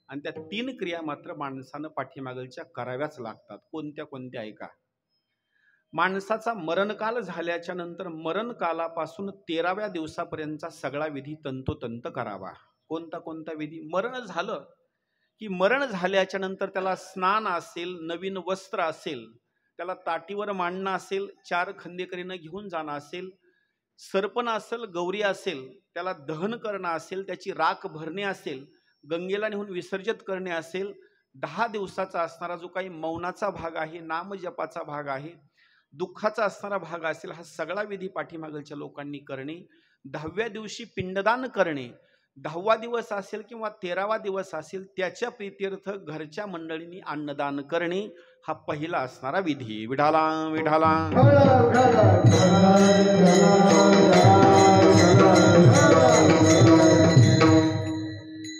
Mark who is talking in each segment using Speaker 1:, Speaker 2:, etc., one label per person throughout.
Speaker 1: आणि त्या 3 क्रिया मात्र माणसानं पाठीमागलच्या कराव्याच लागतात. कोणत्या कोणत्या ऐका. माणसाचा मरणकाल झाल्याच्या नंतर मरणकालापासून 13व्या दिवसापर्यंतचा सगळा विधी तंतोतंत करावा. कोणता कोणता विधी. मरण झालं की मरण झाल्याच्या नंतर त्याला स्नान असेल, नवीन वस्त्र असेल, त्याला ताटीवर मांडणं असेल, 4 खंदेकरीनं घेऊन जाणं असेल, सर्पण असेल, गौरी असेल, त्याला दहन करणं असेल, त्याची राख भरणे असेल, गंगेला नेऊन विसर्जित करणे असेल, 10 दिवसाचा असणारा जो काही मौनाचा भाग आहे, नामजपाचा भाग आहे, दुःखाचा असणारा भाग असेल, हा सगळा विधी पाठीमागलच्या लोकांनी करणे. 10व्या दिवशी पिंडदान करणे. 10वा दिवस असेल किंवा 13वा दिवस असेल त्याच्या प्रीत्यर्थ घरच्या मंडळींनी अन्नदान करणे हा पहिला असणारा विधी. विठाला विठाला.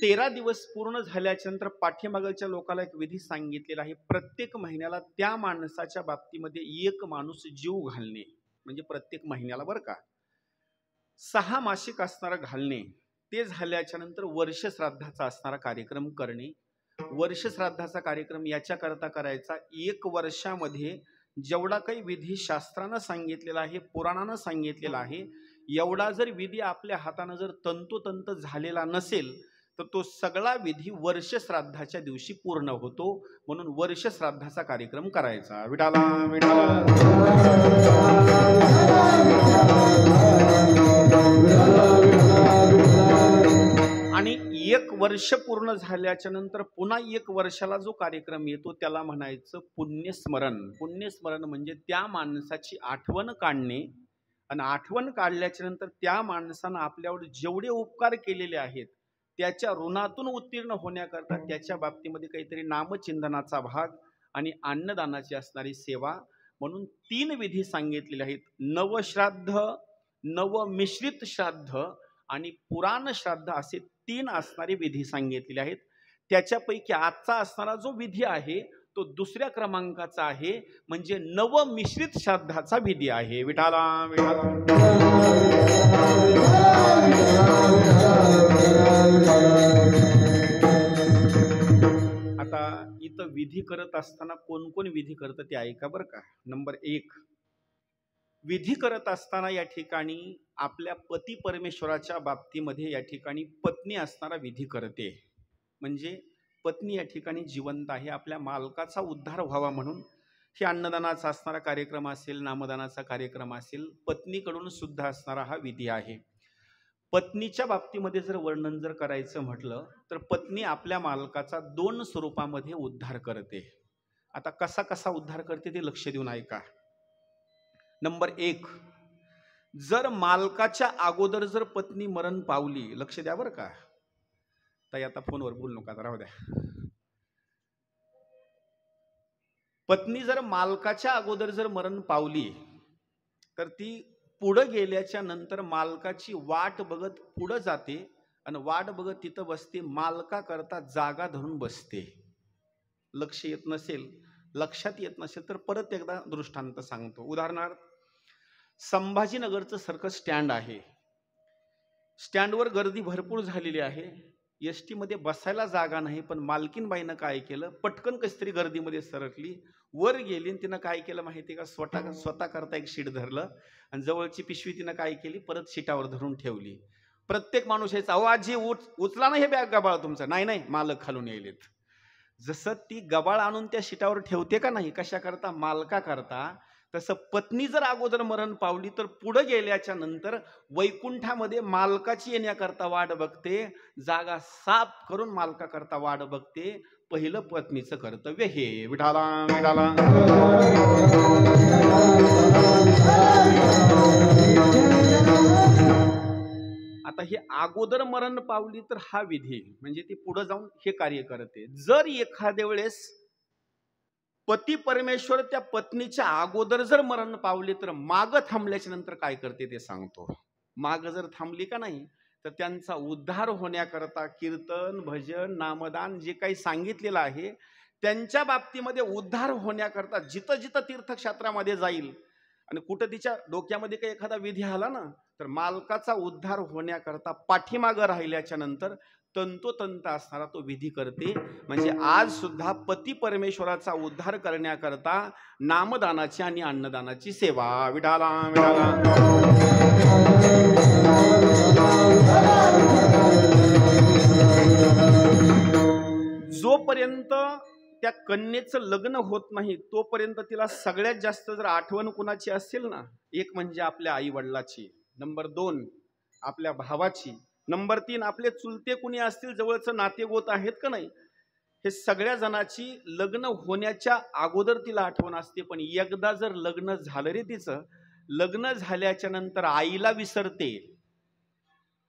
Speaker 1: 13 दिवस पूर्ण झाल्याच्या नंतर पाठीमागच्या लोकांना एक विधी सांगितलेला आहे. प्रत्येक महिन्याला त्या माणसाच्या बाबतीमध्ये एक माणूस जीव घालणे. म्हणजे प्रत्येक महिन्याला बरं का 6 मासिक असणारा घालणे. ते झाल्याच्या नंतर वर्ष श्राद्धाचा असणारा कार्यक्रम करणे. वर्ष श्राद्धाचा कार्यक्रम याच्या करता करायचा 1 वर्षामध्ये जेवढा काही विधी शास्त्रानं सांगितलेला आहे, पुराणानं सांगितलेला आहे, एवढा जर विधी आपल्या हातानं जर तंतोतंत झालेला नसेल तर तो सगळा विधी वर्ष श्राद्धाच्या दिवशी पूर्ण होतो. म्हणून वर्ष श्राद्धाचा कार्यक्रम करायचा. विठाला विठाला. आणि 1 वर्ष पूर्ण झाल्याच्या नंतर पुन्हा 1 वर्षाला जो कार्यक्रम येतो त्याला म्हणायचं पुण्यस्मरण. पुण्यस्मरण म्हणजे त्या माणसाची आठवण काढणे. आणि आठवण काढल्याच्या नंतर त्या माणसानं आपल्यावर जेवढे उपकार केलेले आहेत त्याच्या ऋणातून उत्तीर्ण होण्याकरता त्याच्या बाबतीमध्ये काहीतरी नामचिंतनाचा भाग आणि अन्नदानाची असणारी सेवा. म्हणून 3 विधी सांगितलेले आहेत. नवश्राद्ध, नवमिश्रित श्राद्ध आणि पुराण श्राद्ध असे 3 असणारे विधी सांगितलेले आहेत. त्याच्यापैकी आजचा असणारा जो विधी आहे तो दुसऱ्या क्रमांकाचा आहे. म्हणजे नवमिश्रित श्राद्धाचा विधी आहे. विठाला विठाला. आता इथं विधी करत असताना कोण कोण विधी करतं ते ऐका बरं का. नंबर 1, विधी करत असताना या ठिकाणी आपल्या पती परमेश्वराच्या बाबतीमध्ये या ठिकाणी पत्नी असणारा विधी करते. म्हणजे पत्नी या ठिकाणी जिवंत आहे. आपल्या मालकाचा उद्धार व्हावा म्हणून हे अन्नदानाचा असणारा कार्यक्रम असेल, नामदानाचा कार्यक्रम असेल, पत्नीकडून सुद्धा असणारा हा विधी आहे. पत्नीच्या बाबतीमध्ये जर वर्णन जर करायचं म्हटलं तर पत्नी आपल्या मालकाचा 2 स्वरूपामध्ये उद्धार करते. आता कसा कसा उद्धार करते ते लक्ष देऊन ऐका. नंबर 1, जर मालकाच्या अगोदर जर पत्नी मरण पावली, लक्ष द्या बरं का. ताई आता फोनवर बोलू नका, राहू द्या. पत्नी जर मालकाच्या अगोदर जर मरण पावली तर ती पुढं गेल्याच्या नंतर मालकाची वाट बघत पुढं जाते आणि वाट बघत तिथं बसते. मालका करता जागा धरून बसते. लक्ष येत नसेल, लक्षात येत नसेल तर परत एकदा दृष्टांत सांगतो. उदाहरणार्थ संभाजीनगरचं सर्कस स्टँड आहे. स्टँडवर गर्दी भरपूर झालेली आहे. एसटी मध्ये बसायला जागा नाही. पण मालकीनबाईनं काय केलं, पटकन कशी तरी गर्दीमध्ये सरकली, वर गेली आणि तिनं काय केलं माहिती का, स्वतः करता एक शीट धरलं आणि जवळची पिशवी तिनं काय केली, परत शीटावर धरून ठेवली. प्रत्येक माणूस यायचा, अहो आजी उचला ना हे बॅग गबाळ तुमचं. नाही नाही, मालक खालून यायलेत. जसं ती गबाळ आणून त्या शीटावर ठेवते का नाही, कशा करता, मालका करता, तसं पत्नी जर अगोदर मरण पावली तर पुढे गेल्याच्या नंतर वैकुंठामध्ये मालकाची येण्याकरता वाट बघते. जागा साफ करून मालका करता वाट बघते. पहिलं पत्नीचं कर्तव्य हे. विठाला विठाला. आता हे अगोदर मरण पावली तर हा विधी म्हणजे ती पुढे जाऊन हे कार्य करते. जर एखाद्या वेळेस पती परमेश्वर त्या पत्नीच्या अगोदर जर मरण पावले तर माग थांबल्याच्या नंतर काय करते ते सांगतो. माग जर थांबली का नाही तर त्यांचा उद्धार होण्याकरता कीर्तन, भजन, नामदान जे काही सांगितलेलं आहे त्यांच्या बाबतीमध्ये उद्धार होण्याकरता जिथं जिथं तीर्थक्षेत्रामध्ये जाईल आणि कुठं तिच्या डोक्यामध्ये काही एखादा विधी आला ना तर मालकाचा उद्धार होण्याकरता पाठीमागं राहिल्याच्या नंतर तंतोतंत असणारा तो विधी करते. म्हणजे आज सुद्धा पती परमेश्वराचा उद्धार करण्याकरता नामदानाची आणि अन्नदानाची सेवा. विठाला विठाला. जोपर्यंत त्या कन्येचं लग्न होत नाही तोपर्यंत तिला सगळ्यात जास्त जर आठवण कुणाची असेल ना, एक म्हणजे आपल्या आई वडिलाची, नंबर 2 आपल्या भावाची, नंबर 3 आपले चुलते कुणी असतील, जवळचं नातेगोत आहेत का नाही, हे सगळ्या जणाची लग्न होण्याच्या अगोदर तिला आठवण असते. पण एकदा जर लग्न झालं रे तिचं, लग्न झाल्याच्या नंतर आईला विसरते,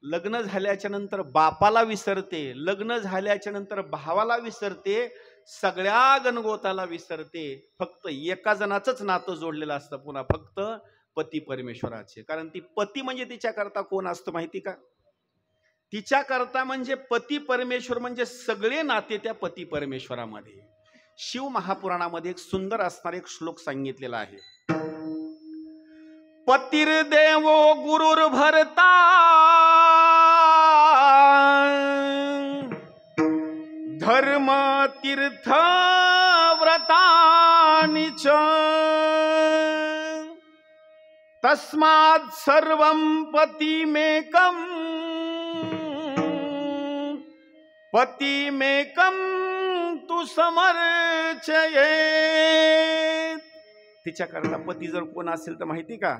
Speaker 1: लग्न झाल्याच्या नंतर बापाला विसरते, लग्न झाल्याच्या नंतर भावाला विसरते, सगळ्या गणगोताला विसरते. फक्त एका जणाचंच नातं जोडलेलं असतं पुन्हा, फक्त पती परमेश्वराचे. कारण ती पती म्हणजे तिच्याकरता कोण असतं माहिती का? तिच्याकरता म्हणजे पती परमेश्वर म्हणजे सगळे नाते त्या पती परमेश्वरामध्ये. शिव महापुराणामध्ये एक सुंदर असणारा एक श्लोक सांगितलेला आहे. पतिर्देवो गुरुर्भर्ता धर्म तीर्थ व्रतानि च तस्मात् सर्वं पतिमेकं तु समर्चयेत्. तिच्याकरता पती जर कोण असेल तर माहिती का?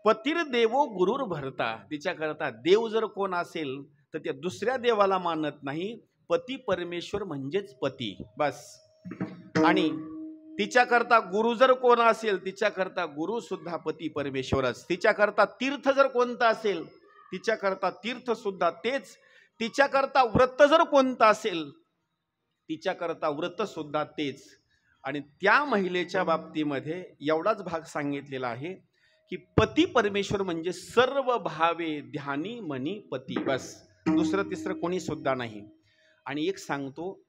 Speaker 1: पतिर्देवो गुरुर्भर्ता. तिच्याकरता देव जर कोण असेल तर त्या दुसऱ्या देवाला मानत नाही. पती परमेश्वर म्हणजेच पती, बस. आणि तिच्याकरता गुरु जर कोण असेल, तिच्याकरता गुरु सुद्धा पती परमेश्वरच. तिच्याकरता तीर्थ जर कोणतं असेल, तिच्याकरता तीर्थ सुद्धा तेच. तिच्याकरता व्रत जर कोणतं असेल, तिच्याकरता व्रत सुद्धा तेच. आणि त्या महिलेच्या बाबतीमध्ये एवढाच भाग सांगितलेला आहे की पती परमेश्वर म्हणजे सर्व भावे ध्यानी मनी पती, बस. दुसरं तिसरं कोणी सुद्धा नाही. आणि एक सांगतो,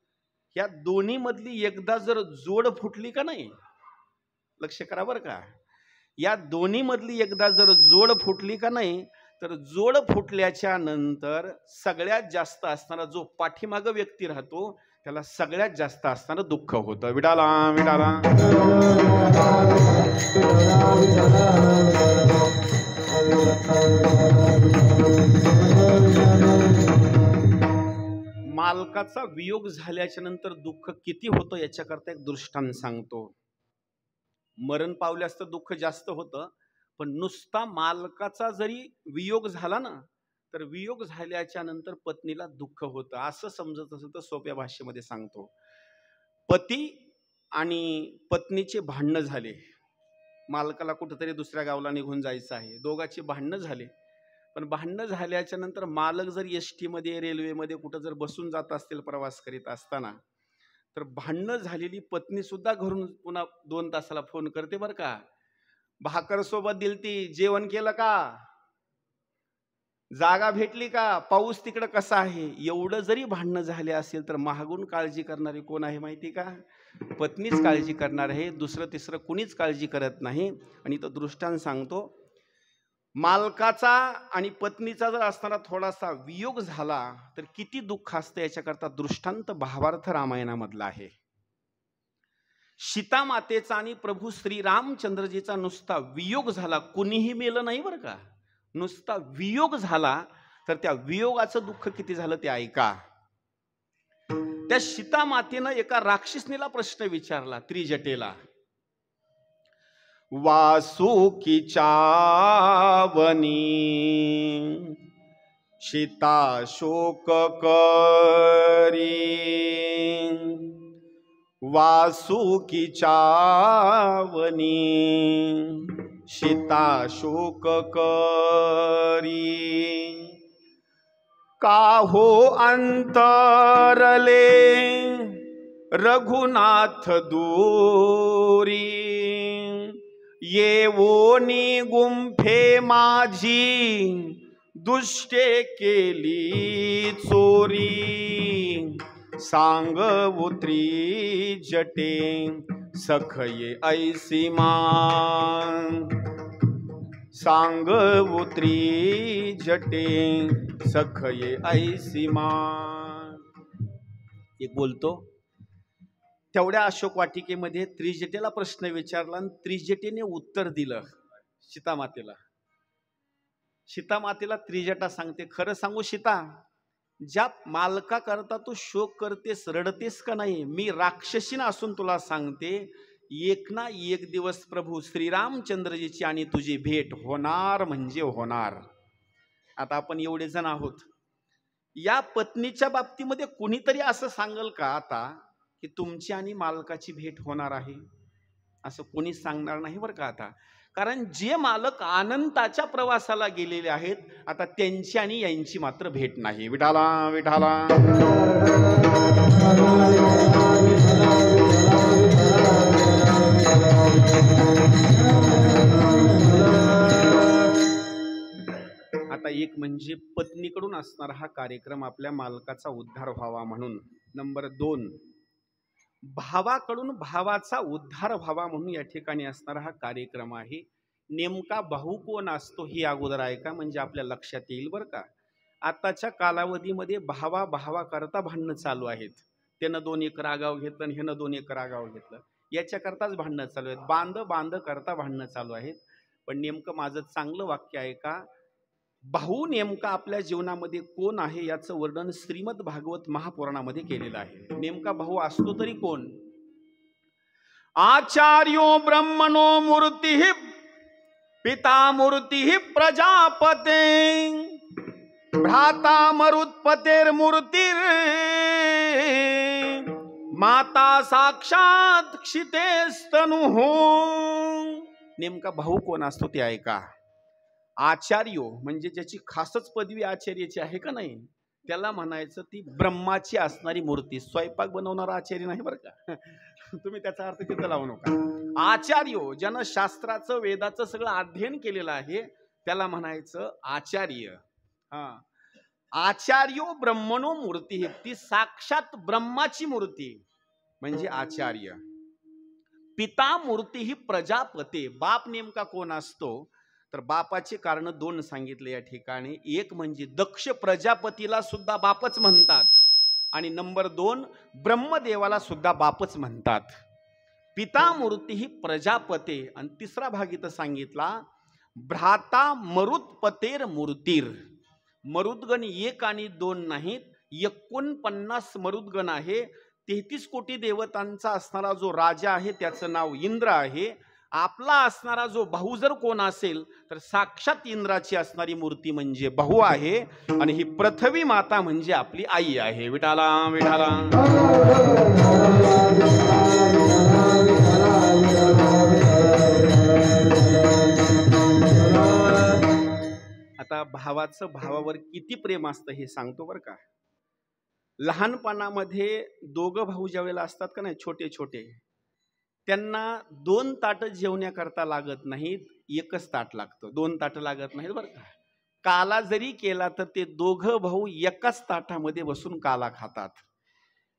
Speaker 1: या दोन्ही मधली एकदा जर जोड फुटली का नाही, लक्ष करा बरं का, या दोन्ही मधली एकदा जर जोड फुटली का नाही, तर जोड फुटल्याच्या नंतर सगळ्यात जास्त असणारा जो पाठीमाग व्यक्ती राहतो त्याला सगळ्यात जास्त असणारं दुःख होतं. विडाला विडाला. मालकाचा वियोग झाल्याच्या नंतर दुःख किती होतं याच्याकरता एक दृष्टांत सांगतो. मरण पावल्यास तर दुःख जास्त होतं, पण नुसता मालकाचा जरी वियोग झाला ना, तर वियोग झाल्याच्या नंतर पत्नीला दुःख होतं. असं समजत असेल तर सोप्या भाषेमध्ये सांगतो. पती आणि पत्नीचे भांडणं झाले, मालकाला कुठेतरी दुसऱ्या गावाला निघून जायचं आहे, दोघांची भांडणं झाले. पण भांडणं झाल्याच्या नंतर मालक जर एसटी मध्ये रेल्वेमध्ये कुठं जर बसून जात असतील प्रवास करीत असताना, तर भांडणं झालेली पत्नी सुद्धा घरून पुन्हा 2 तासाला फोन करते बरं का, भाकर सोबत दिलती, जेवण केलं का, जागा भेटली का, पाऊस तिकडं कसा आहे. एवढं जरी भांडणं झाले असेल तर मागून काळजी करणारी कोण आहे माहिती का? पत्नीच काळजी करणार आहे, दुसरं तिसरं कुणीच काळजी करत नाही. आणि तो दृष्टांत सांगतो, मालकाचा आणि पत्नीचा जर असणारा थोडासा वियोग झाला तर किती दुःख असतं याच्याकरता दृष्टांत भावार्थ रामायणामधला आहे. सीता मातेचा आणि प्रभू श्रीरामचंद्रजीचा नुसता वियोग झाला, कुणीही मेलं नाही बरं का, नुसता वियोग झाला, तर त्या वियोगाचं दुःख किती झालं ते ऐका. त्या सीता मातेनं एका राक्षसनीला प्रश्न विचारला, त्रिजटेला, वासुकीच्या वनी सीता शोक करी, वासुकीच्या वनी सीता शोक करी, काहो अंतरले रघुनाथ दूरी, येवोनी गुंफे माझी दुष्टे केली चोरी, सांगवो त्रिजटे सखये ऐसी मान, सांगवो त्रिजटे सखये ऐसी मान. एक बोलतो, तेवढ्या अशोक वाटिकेमध्ये त्रिजटेला प्रश्न विचारला आणि त्रिजटेने उत्तर दिलं सीतामातेला. सीतामातेला त्रिजटा सांगते, खरं सांगू सीता, ज्या मालका करता तू शोक करतेस, रडतेस का नाही, मी राक्षसीन असून तुला सांगते, एक ना एक दिवस प्रभू श्रीरामचंद्रजीची आणि तुझी भेट होणार म्हणजे होणार. आता आपण एवढे जण आहोत, या पत्नीच्या बाबतीमध्ये कुणीतरी असं सांगल का आता की तुमची आणि मालकाची भेट होणार आहे? असं कोणीच सांगणार नाही बरं का आता. कारण जे मालक अनंताच्या प्रवासाला गेलेले आहेत, आता त्यांची आणि यांची मात्र भेट नाही. विठाला विठाला. आता एक म्हणजे पत्नीकडून असणारा हा कार्यक्रम आपल्या मालकाचा उद्धार व्हावा म्हणून. नंबर 2, भावाकडून भावाचा उद्धार व्हावा म्हणून या ठिकाणी असणारा हा कार्यक्रम आहे. नेमका भाऊ कोण असतो हे अगोदर ऐका, म्हणजे आपल्या लक्षात येईल बरं का. आताच्या कालावधीमध्ये भावा करता भांडणं चालू आहेत. त्यानं 2 एकर आगाव घेतलं आणि ह्यानं 2 एकर आगाव घेतलं, याच्याकरताच भांडणं चालू आहेत. बांध करता भांडणं चालू आहेत. पण नेमकं माझं चांगलं वाक्य ऐका, भाऊ नेमका आपल्या जीवनामध्ये कोण आहे याचं वर्णन श्रीमद भागवत महापुराणामध्ये केलेलं आहे. नेमका भाऊ असतो तरी कोण? आचार्यो ब्रह्मणो मूर्ती पिता मूर्ती प्रजापते भ्राता मरुत्पतेर्मूर्तिर् माता साक्षात क्षितेस्तनुः. नेमका भाऊ कोण असतो ते ऐका. आचार्यो म्हणजे ज्याची खासच पदवी आचार्याची आहे का नाही, त्याला म्हणायचं ती ब्रह्माची असणारी मूर्ती. स्वयंपाक बनवणारा आचार्य नाही बरं का, तुम्ही त्याचा अर्थ तिथं लावू नका. आचार्यो ज्यानं शास्त्राचं वेदाचं सगळं अध्ययन केलेलं आहे त्याला म्हणायचं आचार्य. आचार्यो ब्रह्मणो मूर्ती, ती साक्षात ब्रह्माची मूर्ती म्हणजे आचार्य. पिता मूर्ती ही प्रजापते. बाप नेमका कोण असतो तर बापाचे कारण 2 सांगितले या ठिकाणी. एक म्हणजे दक्ष प्रजापतीला सुद्धा बापच म्हणतात, आणि नंबर 2 ब्रह्मदेवाला सुद्धा बापच म्हणतात. पिता मूर्ती ही प्रजापते. आणि तिसरा भाग इथं सांगितला, भ्राता मरुत्पतेर मूर्तीर. मरुद्गण 1 आणि 2 नाहीत, 49 मरुद्गण आहे. 33 कोटी देवतांचा असणारा जो राजा आहे त्याचं नाव इंद्र आहे. आपला असणारा जो भाऊ जर कोण असेल तर साक्षात इंद्राची असणारी मूर्ती म्हणजे भाऊ आहे. आणि ही पृथ्वी माता म्हणजे आपली आई आहे. विठाला विठाला. आता भावाचं भावावर किती प्रेम असतं हे सांगतो बरं का. लहानपणामध्ये 2 भाऊ ज्या वेळेला असतात का नाही, छोटे छोटे, त्यांना 2 ताटं जेवण्याकरता लागत नाहीत, 1च ताट लागतं. 2 ताटं लागत नाहीत बरं का. काला जरी केला तर ते 2 भाऊ एकाच ताटामध्ये बसून काला खातात.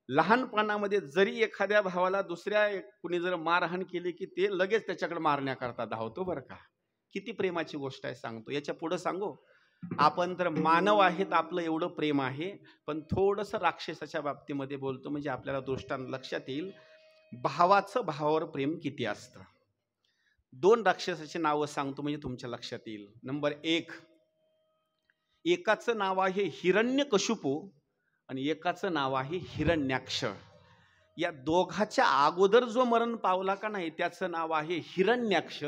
Speaker 1: लहानपणामध्ये जरी एखाद्या भावाला दुसऱ्या कुणी जर मारहाण केली की ते लगेच त्याच्याकडे मारण्याकरता धावतो बरं का. किती प्रेमाची गोष्ट आहे सांगतो. याच्या पुढे सांगू, आपण तर मानव आहेत, आपलं एवढं प्रेम आहे, पण थोडंसं राक्षसाच्या बाबतीमध्ये बोलतो म्हणजे आपल्याला दृष्टांत लक्षात येईल. भावाचं भावावर प्रेम किती असतं. 2 राक्षसाची नावं सांगतो म्हणजे तुमच्या लक्षात येईल. नंबर 1, एकाचं नाव आहे हिरण्यकशिपू आणि एकाचं नाव आहे हिरण्याक्ष. या दोघाच्या अगोदर जो मरण पावला का नाही त्याचं नाव आहे हिरण्याक्ष.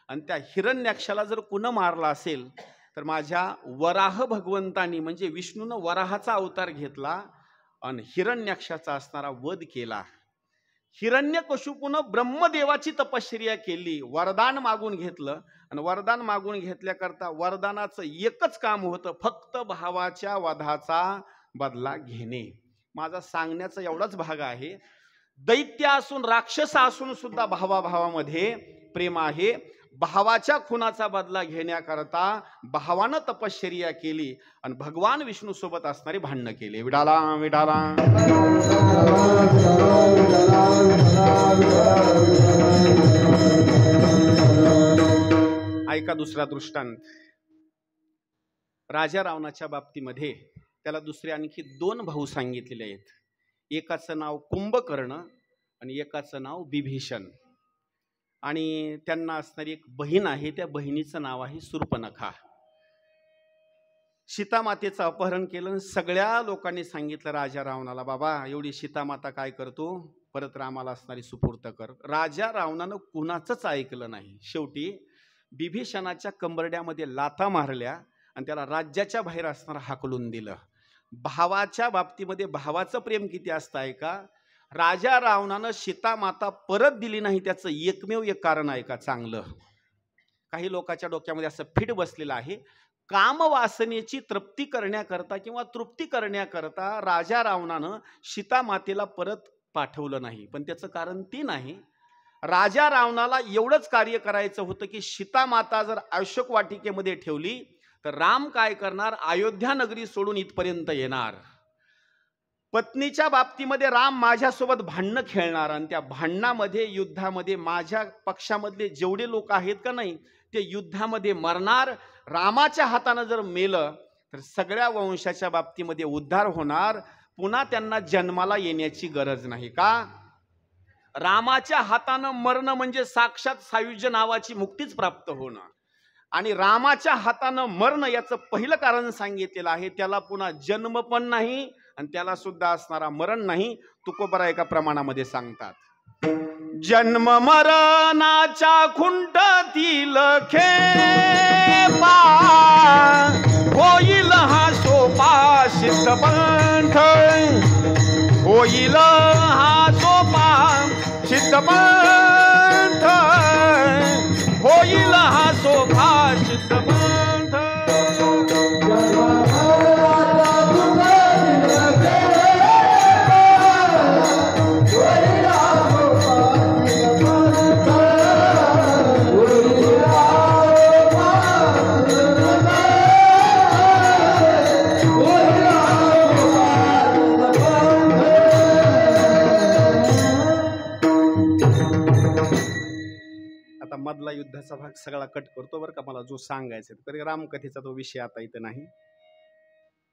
Speaker 1: आणि त्या हिरण्याक्षाला जर कुणं मारला असेल तर माझ्या वराह भगवंतांनी म्हणजे विष्णूनं वराहाचा अवतार घेतला आणि हिरण्याक्षाचा असणारा वध केला. हिरण्यकशिपूनं ब्रह्मदेवाची तपश्चर्या केली, वरदान मागून घेतलं आणि वरदान मागून घेतल्याकरता वरदानाचं एकच काम होतं, फक्त भावाच्या वधाचा बदला घेणे. माझा सांगण्याचा एवढाच भाग आहे. दैत्य असून राक्षस असून सुद्धा भावाभावामध्ये प्रेम आहे. भावाच्या खुनाचा बदला घेण्याकरता भावानं तपश्चर्या केली आणि भगवान विष्णू सोबत असणारी भांडणं केली. विडाला विडाला. ऐका दुसरा दृष्टांत. राजा रावणाच्या बाबतीमध्ये त्याला दुसरे आणखी 2 भाऊ सांगितलेले आहेत. एकाचं नाव कुंभकर्ण आणि एकाचं नाव बिभीषण, आणि त्यांना असणारी एक बहीण आहे, त्या बहिणीचं नाव आहे शूर्पणखा. सीतामातेचं अपहरण केलं. सगळ्या लोकांनी सांगितलं राजा रावणाला, बाबा एवढी सीतामाता काय करतो, परत रामाला असणारी सुपूर्त कर. राजा रावणानं कुणाचंच ऐकलं नाही. शेवटी बिभीषणाच्या कंबरड्यामध्ये लाथा मारल्या आणि त्याला राज्याच्या बाहेर असणारा हाकलून दिलं. भावाच्या बाबतीमध्ये भावाचं प्रेम किती असतं आहे का? राजा रावणानं सीतामाता परत दिली नाही त्याचं एकमेव एक कारण आहे का चांगलं? काही लोकांच्या डोक्यामध्ये असं फिट बसलेलं आहे, कामवासनेची तृप्ती करण्याकरता किंवा तृप्ती करण्याकरता राजा रावणानं सीतामातेला परत पाठवलं नाही. पण त्याचं कारण ती नाही. राजा रावणाला एवढंच कार्य करायचं होतं की सीतामाता जर अशोक वाटिकेमध्ये ठेवली तर राम काय करणार, अयोध्या नगरी सोडून इथपर्यंत येणार. पत्नीच्या बाबतीमध्ये राम माझ्यासोबत भांडणं खेळणार आणि त्या भांडणामध्ये युद्धामध्ये माझ्या पक्षामधले जेवढे लोक आहेत का नाही ते युद्धामध्ये मरणार. रामाच्या हातानं जर मेलं तर सगळ्या वंशाच्या बाबतीमध्ये उद्धार होणार, पुन्हा त्यांना जन्माला येण्याची गरज नाही. का? रामाच्या हातानं मरणं म्हणजे साक्षात सायुज्य नावाची मुक्तीच प्राप्त होणं, आणि रामाच्या हातानं मरणं याचं पहिलं कारण सांगितलेलं आहे. त्याला पुन्हा जन्म पण नाही आणि त्याला सुद्धा असणारा मरण नाही. तुकोबरा एका प्रमाणामध्ये सांगतात, जन्म मरणाच्या खुंटातील खेपा होईल हा सोपा सिद्धपंथ, होईल हा सोपा सिद्धपंथ, होईल हा सोपा सिद्धपंथ. मधला युद्धाचा भाग सगळा कट करतो बरं का, मला जो सांगायचा तरी रामकथेचा तो विषय आता इथं नाही.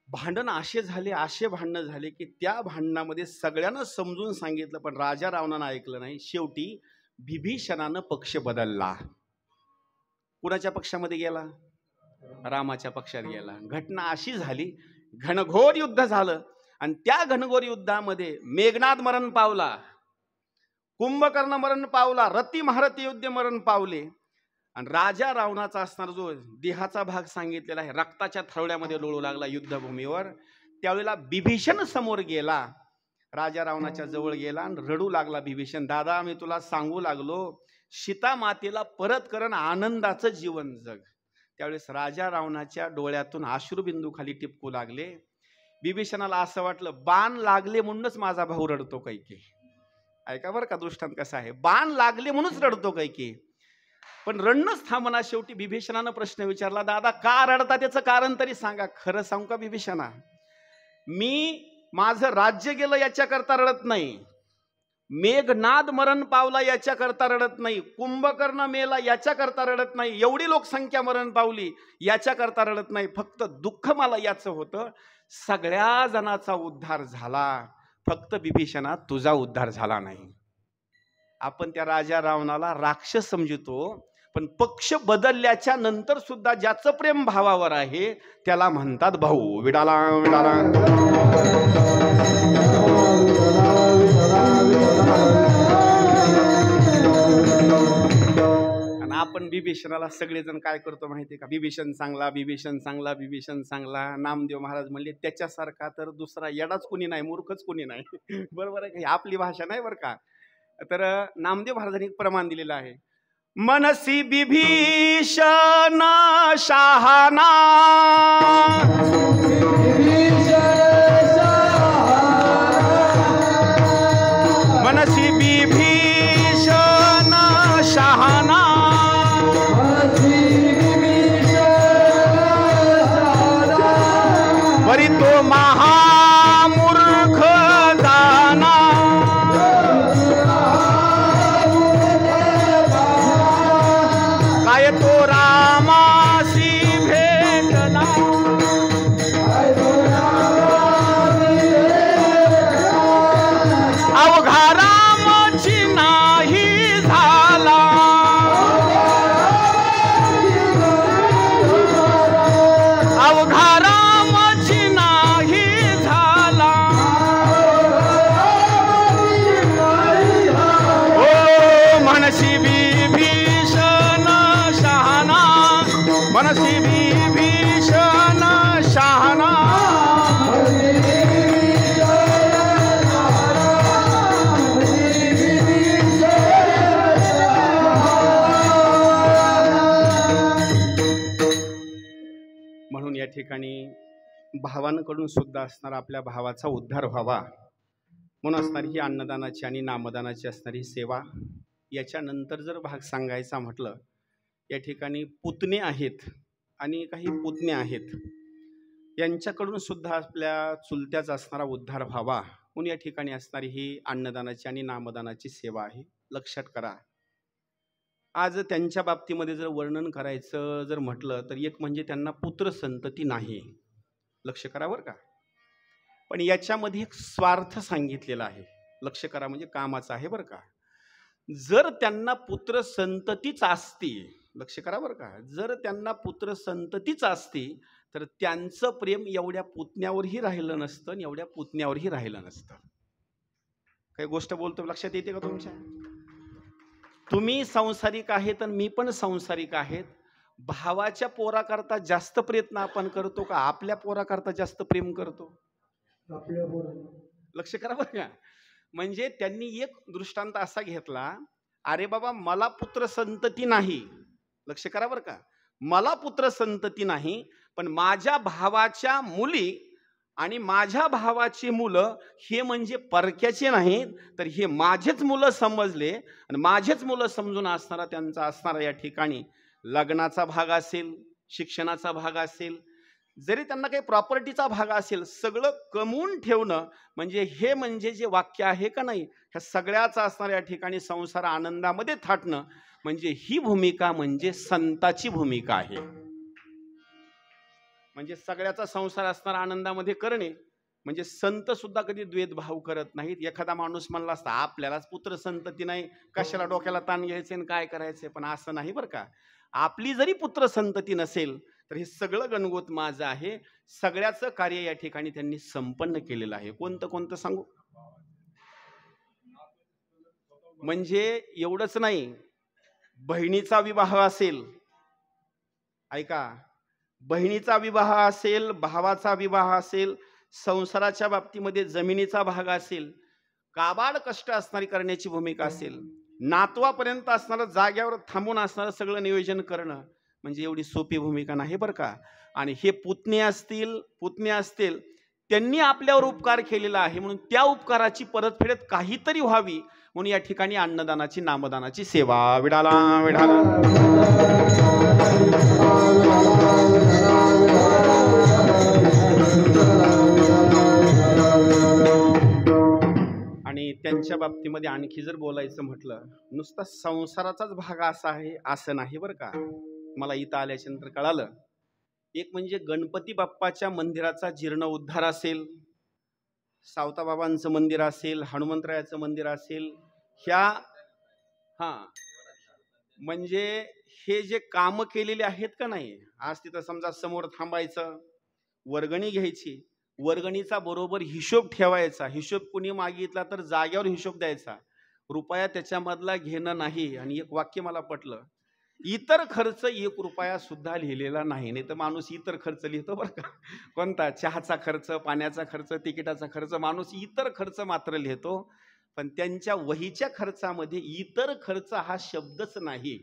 Speaker 1: भांडण असे भांडणं झाले की त्या भांडणामध्ये सगळ्यांना समजून सांगितलं पण राजा रावणानं ऐकलं नाही. शेवटी बिभीषणानं पक्ष बदलला. कुणाच्या पक्षामध्ये गेला? रामाच्या पक्षात गेला. घटना अशी झाली, घनघोर युद्ध झालं आणि त्या घनघोर युद्धामध्ये मेघनाद मरण पावला, कुंभकर्ण मरण पावला, रती महारथी योद्धे मरण पावले, आणि राजा रावणाचा असणारा जो देहाचा भाग सांगितलेला आहे रक्ताच्या थरवड्यामध्ये लोळू लागला युद्धभूमीवर. त्यावेळेला बिभीषण समोर गेला, राजा रावणाच्या जवळ गेला आणि रडू लागला. बिभीषण, दादा मी तुला सांगू लागलो सीता मातेला परत करण, आनंदाचं जीवन जग. त्यावेळेस राजा रावणाच्या डोळ्यातून अश्रुबिंदू खाली टिपकू लागले. बिभीषणाला असं वाटलं बाण लागले म्हणूनच माझा भाऊ रडतो कैकी. ऐका बरं का दृष्टांत कसा आहे, बाण लागले म्हणूनच रडतो कैकी. पण रडणंच थांबना. शेवटी बिभीषणानं प्रश्न विचारला, दादा का रडता, त्याचं कारण तरी सांगा. खरं सांगू का बिभीषणा, मी माझं राज्य गेलं याच्याकरता रडत नाही, मेघनाद मरण पावला याच्याकरता रडत नाही, कुंभकर्ण मेला याच्याकरता रडत नाही, एवढी लोकसंख्या मरण पावली याच्याकरता रडत नाही. फक्त दुःख मला याचं होतं, सगळ्या जणाचा उद्धार झाला, फक्त बिभीषणा तुझा उद्धार झाला नाही. आपण त्या राजा रावणाला राक्षस समजतो, पण पक्ष बदलल्याच्या नंतर सुद्धा ज्याचं प्रेम भावावर आहे त्याला म्हणतात भाऊ. विडाला विडाला आणि आपण बिभीषणाला सगळेजण काय करतो माहितीये का, बिभीषण चांगला, बिभीषण चांगला, बिभीषण चांगला. नामदेव महाराज म्हणले त्याच्यासारखा तर दुसरा येडाच कोणी नाही, मूर्खच कोणी नाही. बरोबर आहे का? आपली भाषा नाही बरं का. तर नामदेव महाराजांनी एक प्रमाण दिलेलं आहे, मनसी बिभीषण शहाना, मनसी बिभीषण शहाना, वरी तो महामूर्ख जाना, काय तो रामासी भेटला, ठिकाणी भावांकडून सुद्धा असणार आपल्या भावाचा उद्धार व्हावा म्हणून असणारी ही अन्नदानाची आणि नामदानाची असणारी सेवा. याच्यानंतर जर भाग सांगायचा म्हटलं, या ठिकाणी पुतणे आहेत आणि काही पुतण्या आहेत, यांच्याकडून सुद्धा आपल्या चुलत्याचा असणारा उद्धार व्हावा म्हणून या ठिकाणी असणारी ही अन्नदानाची आणि नामदानाची सेवा आहे. लक्षात करा, आज त्यांच्या बाबतीमध्ये जर वर्णन करायचं जर म्हटलं तर एक म्हणजे त्यांना पुत्र संतती नाही. लक्ष करा बरं का. पण याच्यामध्ये एक स्वार्थ सांगितलेला आहे. लक्ष करा, म्हणजे कामाचं आहे बरं का. जर त्यांना पुत्र संततीच असती, लक्ष करा बरं का, जर त्यांना पुत्र संततीच असती तर त्यांचं प्रेम एवढ्या पुतण्यावरही राहिलं नसतं आणि एवढ्या पुतण्यावरही राहिलं नसतं. काही गोष्ट बोलतो, लक्षात येते का तुमच्या? तुम्ही संसारिक आहेत आणि मी पण संसारिक आहेत. भावाच्या पोराकरता जास्त प्रयत्न आपण करतो का आपल्या पोराकरता जास्त प्रेम करतो? लक्ष करा बरं का. म्हणजे त्यांनी एक दृष्टांत असा घेतला, अरे बाबा मला पुत्र संतती नाही, लक्ष करा बरं का, मला पुत्र संतती नाही, पण माझ्या भावाच्या मुली आणि माझ्या भावाची मुलं हे म्हणजे परक्याचे नाहीत, तर हे माझेच मुलं समजले आणि माझेच मुलं समजून असणारा त्यांचा असणारा या ठिकाणी लग्नाचा भाग असेल, शिक्षणाचा भाग असेल, जरी त्यांना काही प्रॉपर्टीचा भाग असेल, सगळं कमवून ठेवणं म्हणजे हे म्हणजे जे वाक्य आहे का नाही, ह्या सगळ्याचा असणाऱ्या या ठिकाणी संसार आनंदामध्ये थाटणं म्हणजे ही भूमिका म्हणजे संताची भूमिका आहे. म्हणजे सगळ्याचा संसार असणार आनंदामध्ये करणे म्हणजे संत सुद्धा कधी द्वेषभाव करत नाहीत. एखादा माणूस म्हणला असता आपल्यालाच पुत्र संतती नाही, कशाला डोक्याला ताण घ्यायचे आणि काय करायचे, पण असं नाही बरं का. आपली जरी पुत्र संतती नसेल तर हे सगळं गणगोत माझं आहे. सगळ्याचं कार्य या ठिकाणी त्यांनी संपन्न केलेलं आहे. कोणतं कोणतं सांगू? म्हणजे एवढंच नाही, बहिणीचा विवाह असेल, ऐका, बहिणीचा विवाह असेल, भावाचा विवाह असेल, संसाराच्या बाबतीमध्ये जमिनीचा भाग असेल, काबाड कष्ट असणारी करण्याची भूमिका असेल, नातवापर्यंत असणारं जाग्यावर थांबून असणारं सगळं नियोजन करणं म्हणजे एवढी सोपी भूमिका नाही बरं का. आणि हे पुतणे असतील त्यांनी आपल्यावर उपकार केलेला आहे म्हणून त्या उपकाराची परतफेड काहीतरी व्हावी म्हणून या ठिकाणी अन्नदानाची नामदानाची सेवा. विडाला विडाला आणि त्यांच्या बाबतीमध्ये आणखी जर बोलायचं म्हटलं, नुसता संसाराचाच भाग असा आहे असं नाही बरं का. मला इथं आल्याच्या नंतर कळालं, एक म्हणजे गणपती बाप्पाच्या मंदिराचा जीर्णोद्धार असेल, सावताबाबांचं मंदिर असेल, हनुमंतरायाचं मंदिर असेल, म्हणजे हे जे काम केलेले आहेत का नाही, आज तिथं समजा समोर थांबायचं, वर्गणी घ्यायची, वर्गणीचा बरोबर हिशोब ठेवायचा, हिशोब कुणी मागितला तर जाग्यावर हिशोब द्यायचा, रुपया त्याच्यामधला घेणं नाही. आणि एक वाक्य मला पटलं, इतर खर्च 1 रुपया सुद्धा लिहिलेला नाही. नाही तर माणूस इतर खर्च लिहितो बरं का. कोणता? चहाचा खर्च, पाण्याचा खर्च, तिकिटाचा खर्च, माणूस इतर खर्च मात्र लिहितो. पण त्यांच्या वहीच्या खर्चामध्ये इतर खर्च हा शब्दच नाही.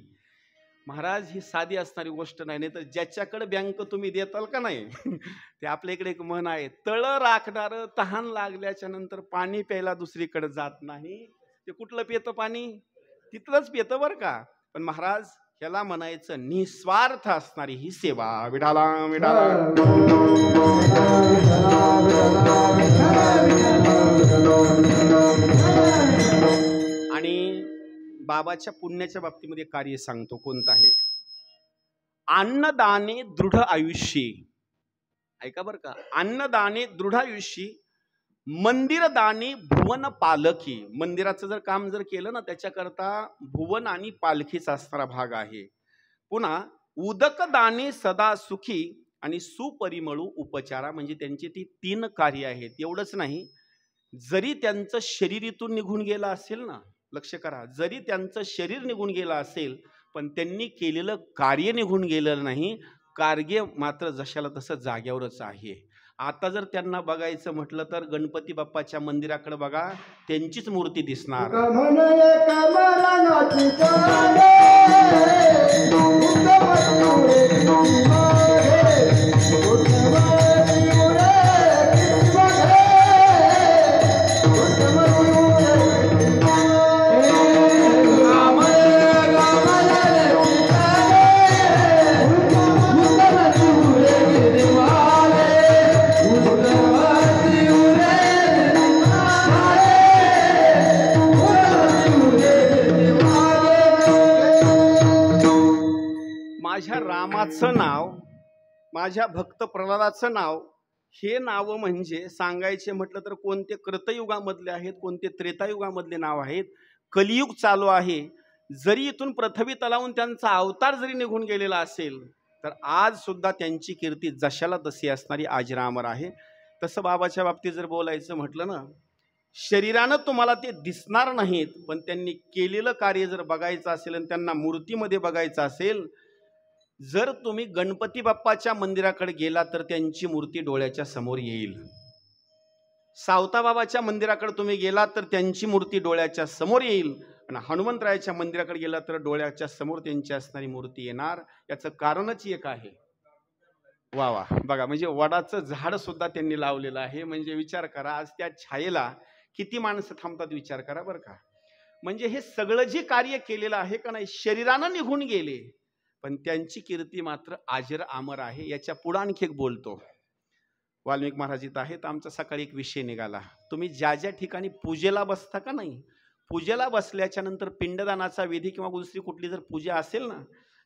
Speaker 1: महाराज, ही साधी असणारी गोष्ट नाही. तर ज्याच्याकडे बँक तुम्ही देताल का नाही ते आपल्या इकडे एक म्हण आहे, तळ राखणार तहान लागल्याच्या नंतर पाणी प्यायला दुसरीकडे जात नाही. ते कुठलं पितं पाणी? तिथलंच पितं बरं का. पण महाराज, ह्याला म्हणायचं निस्वार्थ असणारी ही सेवा. विडाला विडाला आणि बाबाच्या पुण्याच्या बाबतीमध्ये कार्य सांगतो कोणतं आहे. अन्नदाने दृढ आयुष्य, ऐका बरं का, अन्नदाने दृढ आयुष्य, मंदिरदानी भुवन पालखी. मंदिराचं जर काम जर केलं ना, त्याच्याकरता भुवन आणि पालखीचा असणारा भाग आहे. पुन्हा उदकदाने सदा सुखी आणि सुपरिमळू उपचारा, म्हणजे त्यांची ती 3 कार्य आहेत. एवढंच नाही, जरी त्यांचं शरीर इथून निघून गेलं असेल ना, लक्ष करा, जरी त्यांचं शरीर निघून गेलं असेल पण त्यांनी केलेलं कार्य निघून गेलेलं नाही. कार्य मात्र जशाला तसं जाग्यावरच आहे. आता जर त्यांना बघायचं म्हटलं तर गणपती बाप्पाच्या मंदिराकडे बघा, त्यांचीच मूर्ती दिसणार. माझ्या रामाचं नाव, माझ्या भक्त प्रल्हादाचं नाव, हे नाव म्हणजे सांगायचे म्हटलं तर कोणते कृतयुगामधले आहेत, कोणते त्रेतायुगामधले नाव आहेत. कलियुग चालू आहे. जरी इथून पृथ्वी तलावून त्यांचा अवतार जरी निघून गेलेला असेल तर आज सुद्धा त्यांची कीर्ती जशाला तशी असणारी अजरामर आहे. तसं बाबाच्या बाबतीत जर बोलायचं म्हटलं ना, शरीरानं तुम्हाला ते दिसणार नाहीत, पण त्यांनी केलेलं कार्य जर बघायचं असेल आणि त्यांना मूर्तीमध्ये बघायचं असेल, जर तुम्ही गणपती बाप्पाच्या मंदिराकडे गेला तर त्यांची मूर्ती डोळ्याच्या समोर येईल. सावताबाबाच्या मंदिराकडे तुम्ही गेला तर त्यांची मूर्ती डोळ्याच्या समोर येईल. आणि हनुमंतरायाच्या मंदिराकडे गेला तर डोळ्याच्या समोर त्यांची असणारी मूर्ती येणार. याचं कारणच एक आहे. वा वा, बघा, म्हणजे वडाचं झाड सुद्धा त्यांनी लावलेलं आहे. म्हणजे विचार करा, आज त्या छायेला किती माणसं थांबतात, विचार करा बरं का. म्हणजे हे सगळं जे कार्य केलेलं आहे का नाही, शरीरानं निघून गेले, पण त्यांची कीर्ती मात्र आजर अमर आहे. याच्या पुढे आणखी एक बोलतो. वाल्मिक महाराज इथं आहेत. आमचा सकाळी एक विषय निघाला, तुम्ही ज्या ज्या ठिकाणी पूजेला बसता का नाही, पूजेला बसल्याच्या नंतर पिंडदानाचा विधी किंवा दुसरी कुठली जर पूजा असेल ना,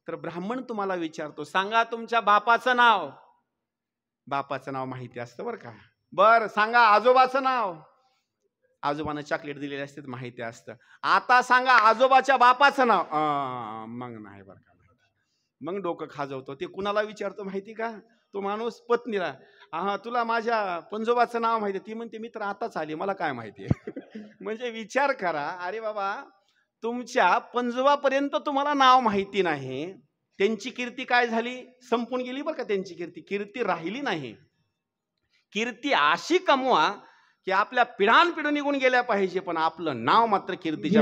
Speaker 1: तर ब्राह्मण तुम्हाला विचारतो, सांगा तुमच्या बापाचं नाव. बापाचं नाव माहिती असतं बरं का. बरं सांगा आजोबाचं नाव. आजोबानं चॉकलेट दिलेले असते माहिती असतं. आता सांगा आजोबाच्या बापाचं नाव. मग नाही बरं का. मग डोकं खाजवतो. ते कुणाला विचारतो माहिती का, तो माणूस पत्नीला, तुला माझ्या पंजोबाचं नाव माहिती. ती म्हणते मी तर आताच आली, मला काय माहिती. म्हणजे विचार करा, अरे बाबा, तुमच्या पंजोबापर्यंत तुम्हाला नाव माहिती नाही, त्यांची कीर्ती काय झाली, संपून गेली बरं का. त्यांची कीर्ती राहिली नाही. कीर्ती अशी कमवा की आपल्या पिढानपिढी निघून गेल्या पाहिजे, पण आपलं नाव मात्र कीर्तीच्या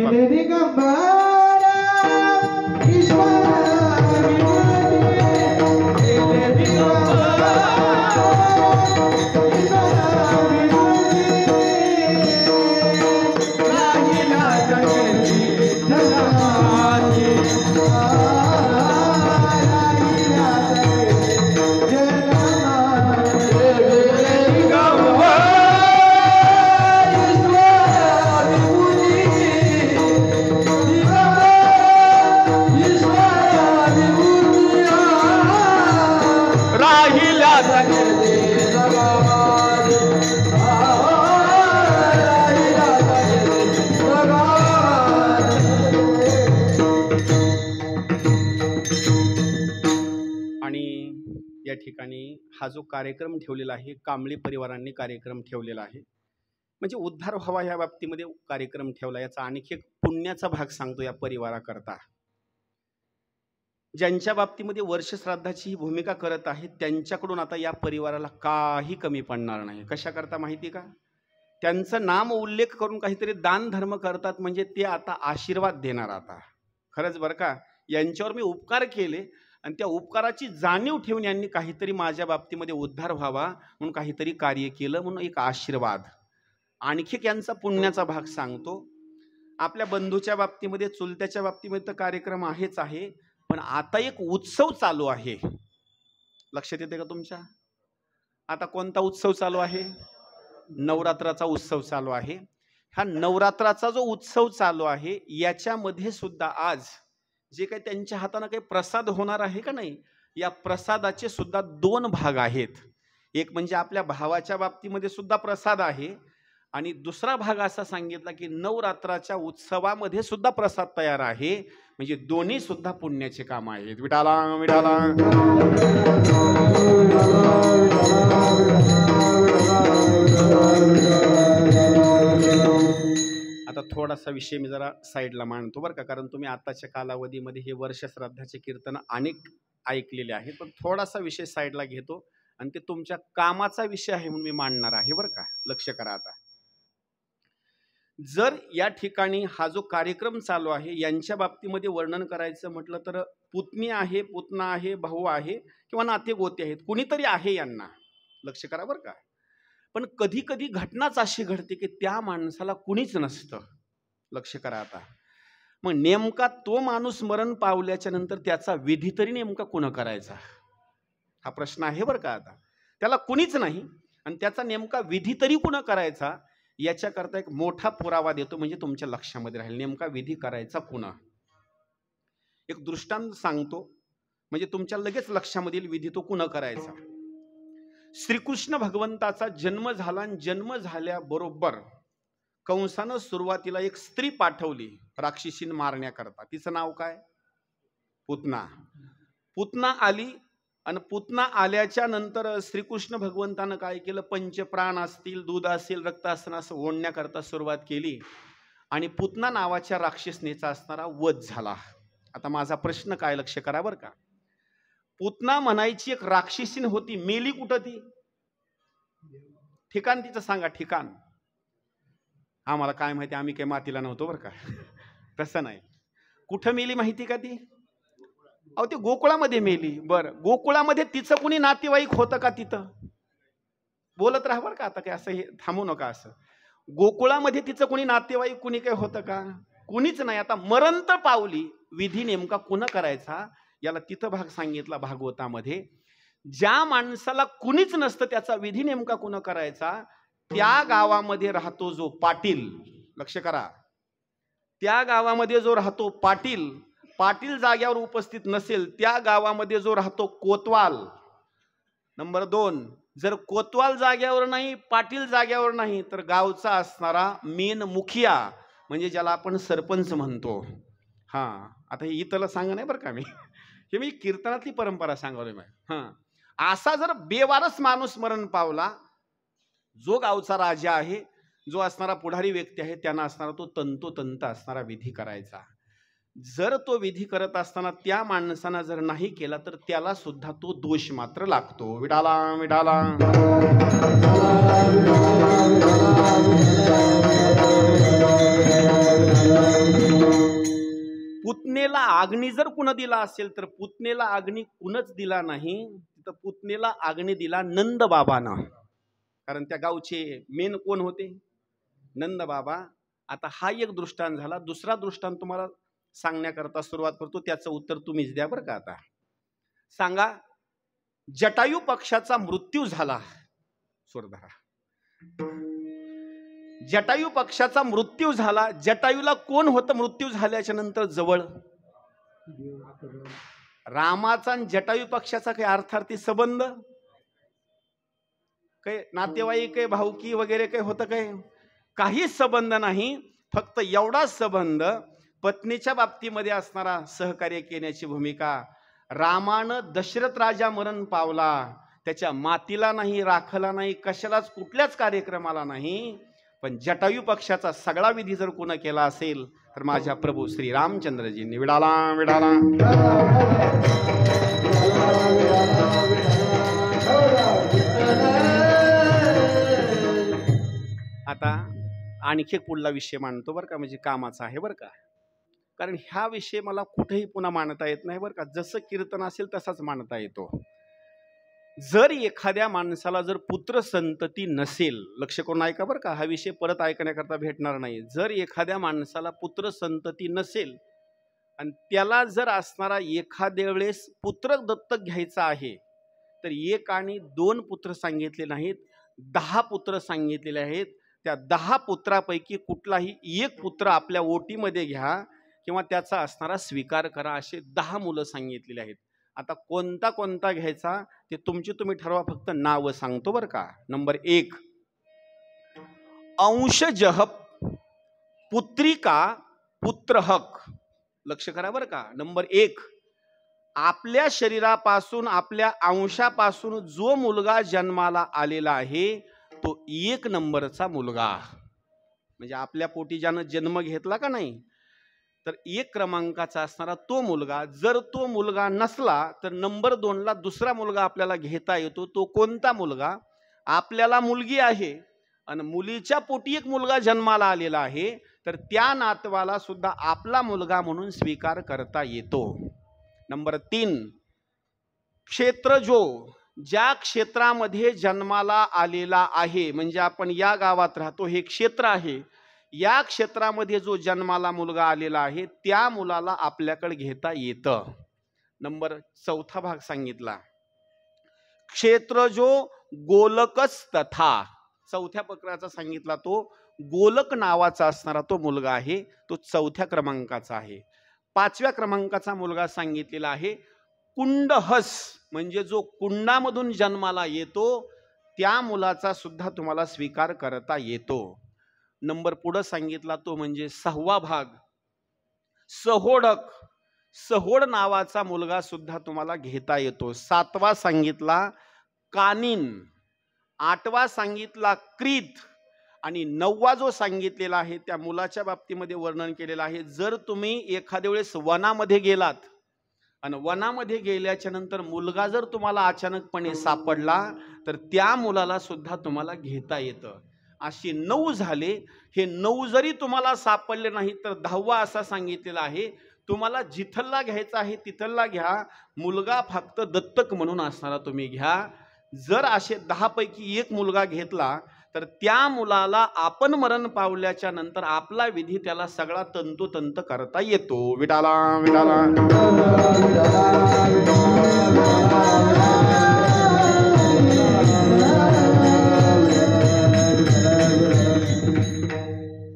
Speaker 1: ठिकाणी हा जो कार्यक्रम ठेवलेला आहे, कांबळे परिवारांनी कार्यक्रम ठेवलेला आहे. म्हणजे उद्धार व्हावा या बाबतीमध्ये कार्यक्रम ठेवला. याचा आणखी एक पुण्याचा भाग सांगतो या परिवाराकरता. ज्यांच्या बाबतीमध्ये वर्ष श्राद्धाची ही भूमिका करत आहेत, त्यांच्याकडून आता या परिवाराला काही कमी पडणार नाही. कशा करता माहिती का, त्यांचं नाम उल्लेख करून काहीतरी दान धर्म करतात, म्हणजे ते आता आशीर्वाद देणार. आता खरंच बरं का, यांच्यावर मी उपकार केले आणि त्या उपकाराची जाणीव ठेवून यांनी काहीतरी माझ्या बाबतीमध्ये उद्धार व्हावा म्हणून काहीतरी कार्य केलं, म्हणून एक आशीर्वाद. आणखी यांचा पुण्याचा भाग सांगतो. आपल्या बंधूच्या बाबतीमध्ये, चुलत्याच्या बाबतीमध्ये तर कार्यक्रम आहेच आहे, पण आता एक उत्सव चालू आहे. लक्षात येते का तुमच्या? आता कोणता उत्सव चालू आहे? नवरात्राचा उत्सव चालू आहे. हा नवरात्राचा जो उत्सव चालू आहे, याच्यामध्ये सुद्धा आज जे काही त्यांच्या हाताने काही प्रसाद होणार आहे का नाही, या प्रसादाचे सुद्धा दोन भाग आहेत. एक म्हणजे आपल्या भावाच्या बाबतीमध्ये सुद्धा प्रसाद आहे, आणि दुसरा भाग असा सांगितला की नवरात्राच्या उत्सवामध्ये सुद्धा प्रसाद तयार आहे. म्हणजे दोन्ही सुद्धा पुण्याचे काम आहेत. विठाला विठाला. आता थोडासा विषय मी जरा साईडला मांडतो बरं का, कारण तुम्ही आताच्या कालावधीमध्ये हे वर्ष श्राद्धाचे कीर्तन अनेक ऐकलेले आहेत, पण थोडासा विषय साईडला घेतो आणि ते तुमच्या कामाचा विषय आहे म्हणून मी मांडणार आहे बरं का. लक्ष करा. आता जर या ठिकाणी हा जो कार्यक्रम चालू आहे यांच्या बाबतीमध्ये वर्णन करायचं म्हटलं तर पुतणी आहे, पुतना आहे, भाऊ आहे किंवा नाते गोते आहेत, कुणीतरी आहे यांना. लक्ष करा बरं का. पण कधी कधी घटनाच अशी घडते की त्या माणसाला कुणीच नसतं. लक्ष करा. आता मग नेमका तो माणूस मरण पावल्याच्या नंतर त्याचा विधी तरी नेमका कोण करायचा हा प्रश्न आहे बरं का. आता त्याला कुणीच नाही आणि त्याचा नेमका विधी तरी कोण करायचा याच्याकरता एक मोठा पुरावा देतो, म्हणजे तुमच्या लक्षामध्ये राहील नेमका विधी करायचा कोण. एक दृष्टांत सांगतो म्हणजे तुमच्या लगेच लक्षामध्ये येईल विधी तो कोण करायचा. श्रीकृष्ण भगवंताचा जन्म झाला आणि जन्म झाल्याबरोबर कंसानं सुरुवातीला एक स्त्री पाठवली राक्षसीन मारण्याकरता. तिचं नाव काय? पुतना. पुतना आली आणि पुतना आल्याच्या नंतर श्रीकृष्ण भगवंतानं काय केलं, पंचप्राण असतील, दूध असेल, रक्त असेल असं ओढण्याकरता सुरुवात केली आणि पुतना नावाच्या राक्षसनेचा असणारा वध झाला. आता माझा प्रश्न काय, लक्ष करा बरं का. पुतना म्हणायची एक राक्षसीन होती, मेली कुठं ती? ठिकाण तिचं सांगा, ठिकाण. आम्हाला काय माहिती, आम्ही काही मातीला नव्हतो बरं का. तसं नाही. कुठं मेली माहिती का ती? अहो ती गोकुळामध्ये मेली. बरं, गोकुळामध्ये तिचं कुणी नातेवाईक होतं का तिथं? बोलत राहा बरं का. आता काय असं हे थांबू नका. असं गोकुळामध्ये तिचं कुणी नातेवाईक कुणी काही होतं का? कुणीच नाही. आता मरण तर पावली, विधी नेमका कुणा करायचा याला तिथं भाग सांगितला भागवतामध्ये. ज्या माणसाला कुणीच नसतं त्याचा विधी नेमका कुणा करायचा. त्या गावामध्ये राहतो जो पाटील. लक्ष करा. त्या गावामध्ये जो राहतो पाटील, पाटील जाग्यावर उपस्थित नसेल, त्या गावामध्ये जो राहतो कोतवाल. नंबर 2, जर कोतवाल जाग्यावर नाही, पाटील जाग्यावर नाही, तर गावचा असणारा मेन मुखिया म्हणजे ज्याला आपण सरपंच म्हणतो. हा, आता हे इथलं सांगा नाही बरं का मी, हे मी कीर्तनातली परंपरा सांगतोय. हा, असा जर बेवारस माणूस मरण पावला, जो गावचा राजा आहे, जो असणारा पुढारी व्यक्ती आहे, त्यांना असणारा तो तंतोतंत असणारा विधी करायचा. जर तो विधी करत असताना त्या माणसानं जर नाही केला तर त्याला सुद्धा तो दोष मात्र लागतो. विडाला विडाला. पुतनेला अग्नी जर कुण दिला असेल तर पुतनेला अग्नी कुणच दिला नाही, तर पुतनेला अग्नी दिला नंद बाबांना. कारण त्या गावचे मेन कोण होते? नंद बाबा. आता हा एक दृष्टांत झाला. दुसरा दृष्टांत तुम्हाला सांगण्याकरता सुरुवात करतो, त्याचं उत्तर तुम्हीच द्या बरं का. आता सांगा, जटायू पक्षाचा मृत्यू झाला. सुरधरा. जटायू पक्षाचा मृत्यू झाला. जटायूला कोण होतं मृत्यू झाल्याच्या नंतर जवळ? रामाचा आणि जटायू पक्षाचा काही अर्थार्थी संबंध, काही नातेवाईक, काही भाऊकी वगैरे काही होतं काय? काहीच संबंध नाही. फक्त एवढाच संबंध, पत्नीच्या बाबतीमध्ये असणारा सहकार्य केल्याची भूमिका. रामानं दशरथ राजा मरण पावला, त्याच्या मातीला नाही, राखला नाही, कशालाच कुठल्याच कार्यक्रमाला नाही, पण जटायू पक्षाचा सगळा विधी जर कोण केला असेल तर माझ्या प्रभू श्री रामचंद्रजींनी. विडाला विडाला. आता आणखी पुढला विषय मांडतो बरं का, म्हणजे कामाचा आहे बरं का. कारण ह्या विषय मला कुठेही पुन्हा मांडता येत नाही बरं का. जसं कीर्तन असेल तसाच मांडता येतो. जर एखाद्या माणसाला जर पुत्र संतती नसेल, लक्ष करून ऐका बरं का, हा विषय परत ऐकण्याकरता भेटणार नाही. जर एखाद्या माणसाला पुत्र संतती नसेल आणि त्याला जर असणारा एखाद्या वेळेस पुत्र दत्तक घ्यायचा आहे, तर 1 आणि 2 पुत्र सांगितले नाहीत, 10 पुत्र सांगितलेले आहेत. त्या 10 पुत्रापैकी कुठलाही एक पुत्र आपल्या ओटीमध्ये घ्या किंवा त्याचा असणारा स्वीकार करा, असे 10 मुलं सांगितलेले आहेत. आता कोणता कोणता घ्यायचा ते तुम्ही ठरवा, फक्त नाव सांगतो बरं का. नंबर 1, अंशजः पुत्रिका पुत्रहक. लक्ष करा बरं का. नंबर 1, आपल्या शरीरापासून, आपल्या अंशापासून जो मुलगा जन्माला आलेला आहे तो 1 नंबरचा मुलगा. म्हणजे आपल्या पोटी ज्यानं जन्म घेतला का नाही, तर 1 क्रमांकाचा असणारा तो मुलगा, जर तो मुलगा नसला तर नंबर 2ला दुसरा मुलगा आपल्याला घेता येतो. तो कोणता मुलगा? आपल्याला मुलगी आहे आणि मुलीच्या पोटी एक मुलगा जन्माला आलेला आहे, तर त्या नातवाला सुद्धा आपला मुलगा म्हणून स्वीकार करता येतो. नंबर 3, क्षेत्र जो ज्या क्षेत्रामध्ये जन्माला आलेला आहे, म्हणजे आपण या गावात राहतो, हे क्षेत्र आहे, या क्षेत्रामध्ये जो जन्माला मुलगा आलेला आहे त्या मुलाला आपल्याकडे घेता येतं. नंबर 4था भाग सांगितला, क्षेत्र जो गोलकच तथा, 4थ्या प्रकाराचा सांगितला, तो गोलक नावाचा असणारा तो मुलगा आहे, तो 4थ्या क्रमांकाचा आहे. 5व्या क्रमांकाचा मुलगा सांगितलेला आहे कुंडहस, म्हणजे जो कुंडामधून जन्माला येतो त्या मुलाचा सुद्धा तुम्हाला स्वीकार करता येतो. नंबर पुढे सांगितला तो म्हणजे 6वा भाग सहोडक, सहोड नावाचा मुलगा सुद्धा तुम्हाला घेता येतो. 7वा सांगितला कानिन, 8वा सांगितला क्रीत आणि 9वा जो सांगितलेला आहे त्या मुलाच्या बाबतीमध्ये वर्णन केलेलं आहे. जर तुम्ही एखाद्या वेळेस वनामध्ये गेलात आणि वनामध्ये गेल्याच्या नंतर मुलगा जर तुम्हाला अचानकपणे सापडला तर त्या मुलाला सुद्धा तुम्हाला घेता येतं. अशी 9 झाले. हे 9 जरी तुम्हाला सापडले नाही तर 10वा असा सांगितलेला आहे, तुम्हाला जिथला घ्यायचा आहे तिथला घ्या, मुलगा फक्त दत्तक म्हणून असणारा तुम्ही घ्या. जर असे 10 पैकी 1 मुलगा घेतला तर त्या मुलाला आपण मरण पावल्याच्या नंतर आपला विधी त्याला सगळा तंतोतंत करता येतो. विठाला विठाला.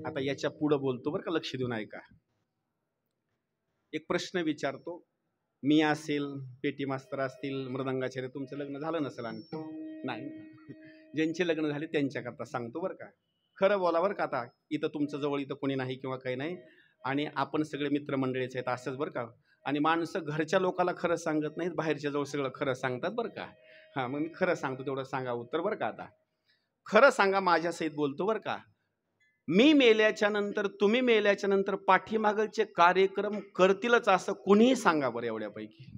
Speaker 1: आता याच्या पुढे बोलतो बरं का, लक्ष देऊन ऐका. एक प्रश्न विचारतो. मी असेल, पेटी मास्तर असतील, मृदंगाचार्य, तुमचं लग्न झालं नसेल आणखी? नाही. ज्यांचे लग्न झाले त्यांच्याकरता सांगतो बरं का. खरं बोला बरं का. आता इथं तुमचं जवळ इथं कोणी नाही किंवा काही नाही आणि आपण सगळे मित्रमंडळीचे आहेत असंच बरं का. आणि माणसं घरच्या लोकाला खरं सांगत नाहीत, बाहेरच्या जवळ सगळं खरं सांगतात बरं का. हां, मग मी खरं सांगतो, तेवढं सांगा उत्तर बरं का. आता खरं सांगा, माझ्या सहित बोलतो बरं का. मी मेल्याच्या नंतर, तुम्ही मेल्याच्या नंतर पाठीमागचे कार्यक्रम करतीलच असं कुणीही सांगा बरं एवढ्यापैकी.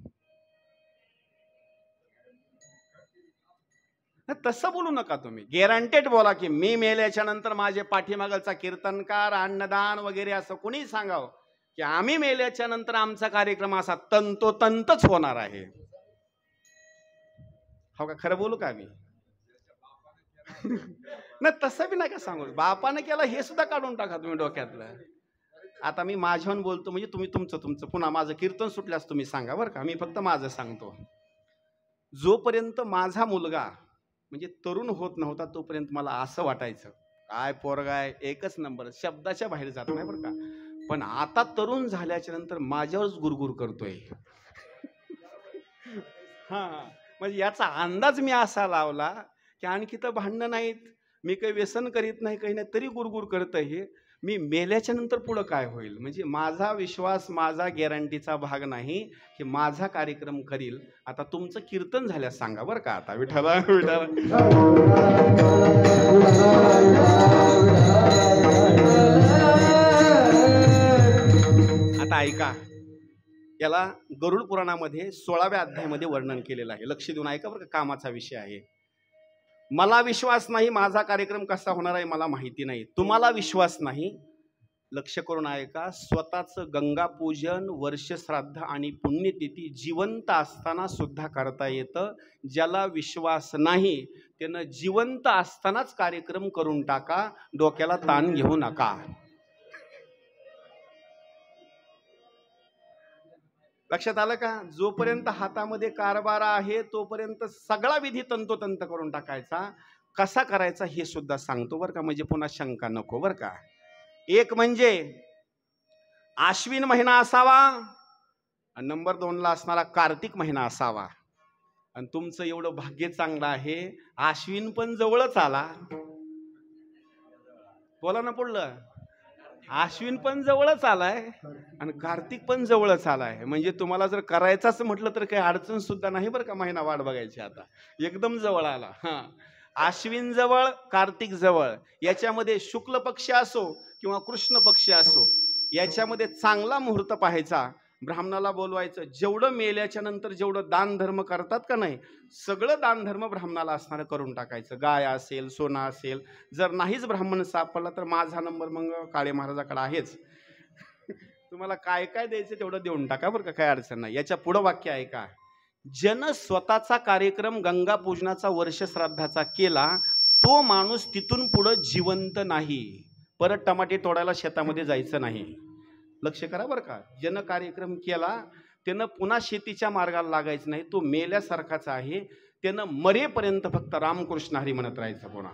Speaker 1: तसं बोलू नका तुम्ही, गॅरंटेड बोला की मी मेल्याच्या नंतर माझे पाठीमागचा कीर्तनकार, अन्नदान वगैरे असं कुणी सांगावं की आम्ही मेल्याच्या नंतर आमचा कार्यक्रम असा तंतोतंतच होणार आहे. हो का? खरं बोलू का मी? नाही तसं बी नका सांगू. बापानं केलं हे सुद्धा काढून टाका तुम्ही डोक्यातलं. आता मी माझ्याहून बोलतो म्हणजे तुम्ही तुमचं पुन्हा माझं कीर्तन सुटल्यास तुम्ही सांगा बरं का. मी फक्त माझं सांगतो. जोपर्यंत माझा मुलगा म्हणजे तरुण होत नव्हता तोपर्यंत मला असं वाटायचं काय पोरगा आहे, एकच नंबर, शब्दाच्या बाहेर जात नाही बरं का. पण आता तरुण झाल्याच्या नंतर माझ्यावरच गुरगुर करतोय. हा, म्हणजे याचा अंदाज मी असा लावला की आणखी तर भांडणं नाहीत, मी काही व्यसन करीत नाही, काही नाही, तरी गुरगुर करत हे. मी मेल्याच्या नंतर पुढं काय होईल, म्हणजे माझा विश्वास, माझा गॅरंटीचा भाग नाही की माझा कार्यक्रम करील. आता तुमचं कीर्तन झाल्यास सांगा बरं का. आता विठाला विठाला. आता ऐका, याला गरुड पुराणामध्ये 16व्या अध्यायामध्ये वर्णन केलेलं आहे. लक्ष देऊन ऐका बरं का, कामाचा विषय आहे. मला विश्वास नाही माझा कार्यक्रम कसा होणार आहे, मला माहिती नाही, तुम्हाला विश्वास नाही, लक्ष करून ऐका. स्वतःचं गंगा पूजन, वर्षश्राद्ध आणि पुण्यतिथी जिवंत असताना सुद्धा करता येतं. ज्याला विश्वास नाही त्यानं जिवंत असतानाच कार्यक्रम करून टाका, डोक्याला ताण घेऊ नका. लक्षात आलं का? जोपर्यंत हातामध्ये कारभार आहे तोपर्यंत सगळा विधी तंतोतंत करून टाकायचा. कसा करायचा हे सुद्धा सांगतो बरं का, म्हणजे पुन्हा शंका नको बरं का. एक म्हणजे आश्विन महिना असावा, नंबर 2ला असणारा कार्तिक महिना असावा. आणि तुमचं एवढं भाग्य चांगलं आहे, आश्विन पण जवळच आला. बोला ना पुढलं. आश्विन पण जवळच आलाय आणि कार्तिक पण जवळच आलाय. म्हणजे तुम्हाला जर करायचं असं म्हटलं तर काही अडचण सुद्धा नाही बरं का. महिना वाट बघायची, आता एकदम जवळ आला. हा, आश्विन जवळ, कार्तिक जवळ. याच्यामध्ये शुक्ल पक्ष असो किंवा कृष्ण पक्ष असो, याच्यामध्ये चांगला मुहूर्त पाहायचा, ब्राह्मणाला बोलवायचं, जेवढं मेल्याच्या नंतर जेवढं दान धर्म करतात का नाही, सगळं दान धर्म ब्राह्मणाला असणारं करून टाकायचं. गाय असेल, सोनं असेल. जर नाहीच ब्राह्मण सापडला तर माझा नंबर मग काळे महाराजाकडे आहेच. तुम्हाला काय काय द्यायचं तेवढं देऊन टाका बरं का, काय अडचण नाही. याच्या पुढं वाक्य आहे का, जन स्वतःचा कार्यक्रम गंगा पूजनाचा वर्ष श्राद्धाचा केला, तो माणूस तिथून पुढं जिवंत नाही. परत टमाटे तोडायला शेतामध्ये जायचं नाही. लक्ष करा बरं का. जन कार्यक्रम केला त्यानं पुन्हा शेतीच्या मार्गाला लागायचं नाही, तो मेल्यासारखाच आहे. त्यानं मरेपर्यंत फक्त रामकृष्ण हरी म्हणत राहायचं, पुन्हा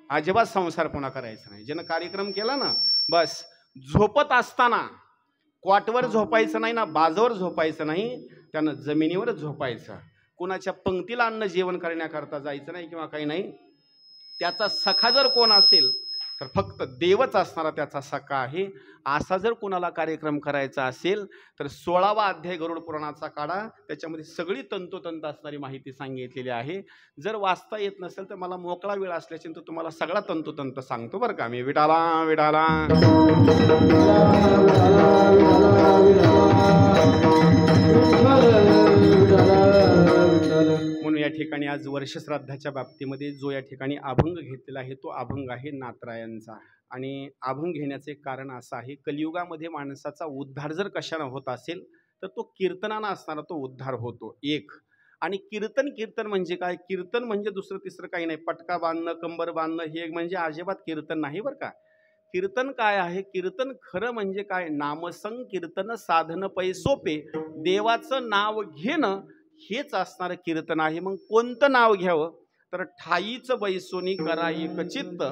Speaker 1: अजिबात संसार पुन्हा करायचा नाही. जन कार्यक्रम केला ना, बस झोपत असताना क्वाटवर झोपायचं नाही ना, बाजूवर झोपायचं नाही, त्यानं जमिनीवरच झोपायचं. कुणाच्या पंक्तीला अन्न जेवण करण्याकरता जायचं नाही किंवा काही नाही. त्याचा सखा जर कोण असेल तर फक्त देवच असणारा त्याचा सखा आहे. असा जर कुणाला कार्यक्रम करायचा असेल तर 16वा अध्याय गरुड पुराणाचा काढा, त्याच्यामध्ये सगळी तंतोतंत असणारी माहिती सांगितलेली आहे. जर वाचता येत नसेल तर मला मोकळा वेळ असल्याचे तर तुम्हाला सगळा तंतोतंत सांगतो बरं का मी. विठाला विठाला म्हणून या ठिकाणी आज वर्षश्राद्धाच्या बाबतीमध्ये जो या ठिकाणी अभंग घेतलेला आहे तो अभंग आहे नाथरायांचा. आणि अभंग घेण्याचे कारण असं आहे, कलियुगामध्ये माणसाचा उद्धार जर कशानं होत असेल तर तो कीर्तनानं असणारा तो उद्धार होतो. एक आणि कीर्तन म्हणजे काय, कीर्तन म्हणजे दुसरं तिसरं काही नाही. पटका बांधणं, कंबर बांधणं हे म्हणजे अजिबात कीर्तन नाही बरं का. कीर्तन काय आहे, कीर्तन खरं म्हणजे काय, नामसंकीर्तन साधन पैसोपे, देवाचं नाव घेणं हेच असणारं कीर्तन आहे. मग कोणतं नाव घ्यावं तर ठाईच बैसोनी करा एक चित्त,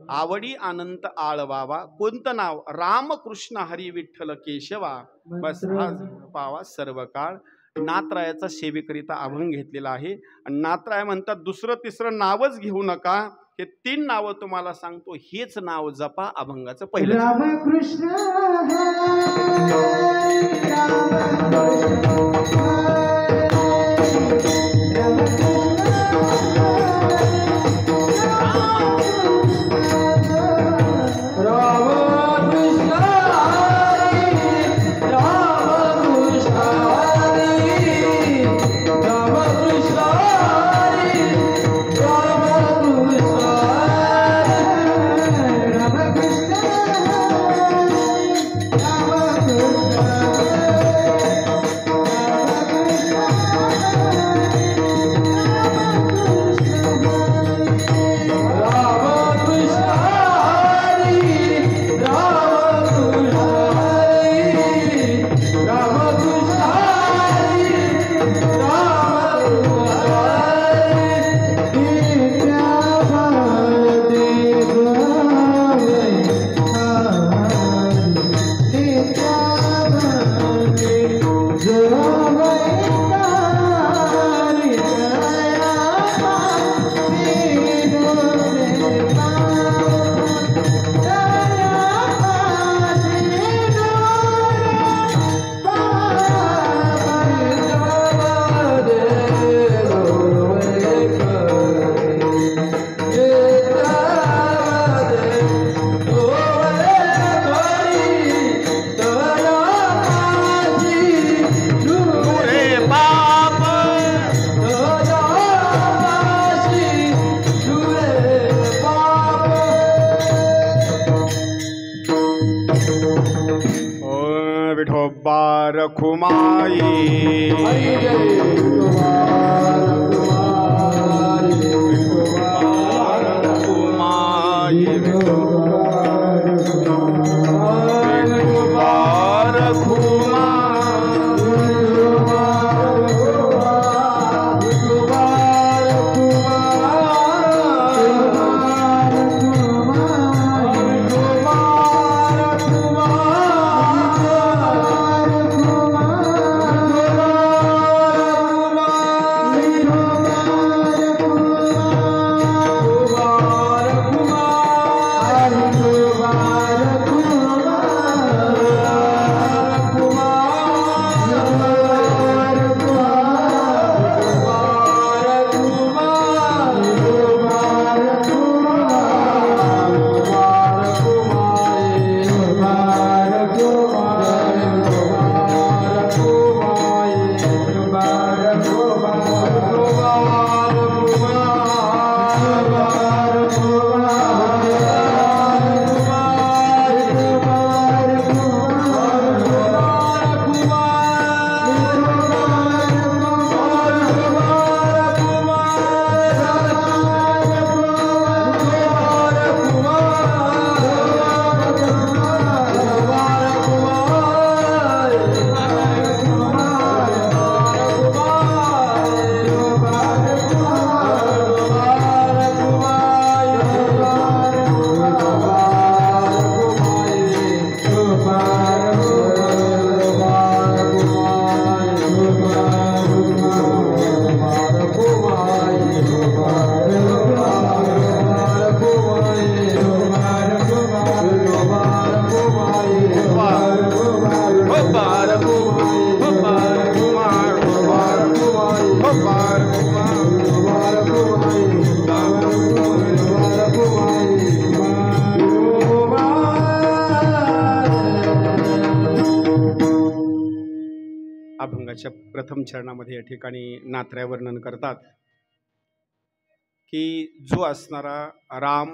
Speaker 1: आवडी अनंत आळवावा. कोणतं नाव, रामकृष्ण हरी विठ्ठल केशवा, बस हा पावा सर्व काळ. नाथरायाचा सेवेकरिता अभंग घेतलेला आहे. आणि नाथराय म्हणतात दुसरं तिसरं नावच घेऊ नका, हे 3 नावं तुम्हाला सांगतो, हेच नाव जपा. अभंगाचं पहिलं
Speaker 2: रामकृष्ण
Speaker 1: रखुमाई
Speaker 2: अभंगाच्या प्रथम चरणामध्ये या ठिकाणी नाथराय वर्णन करतात की जो असणारा राम,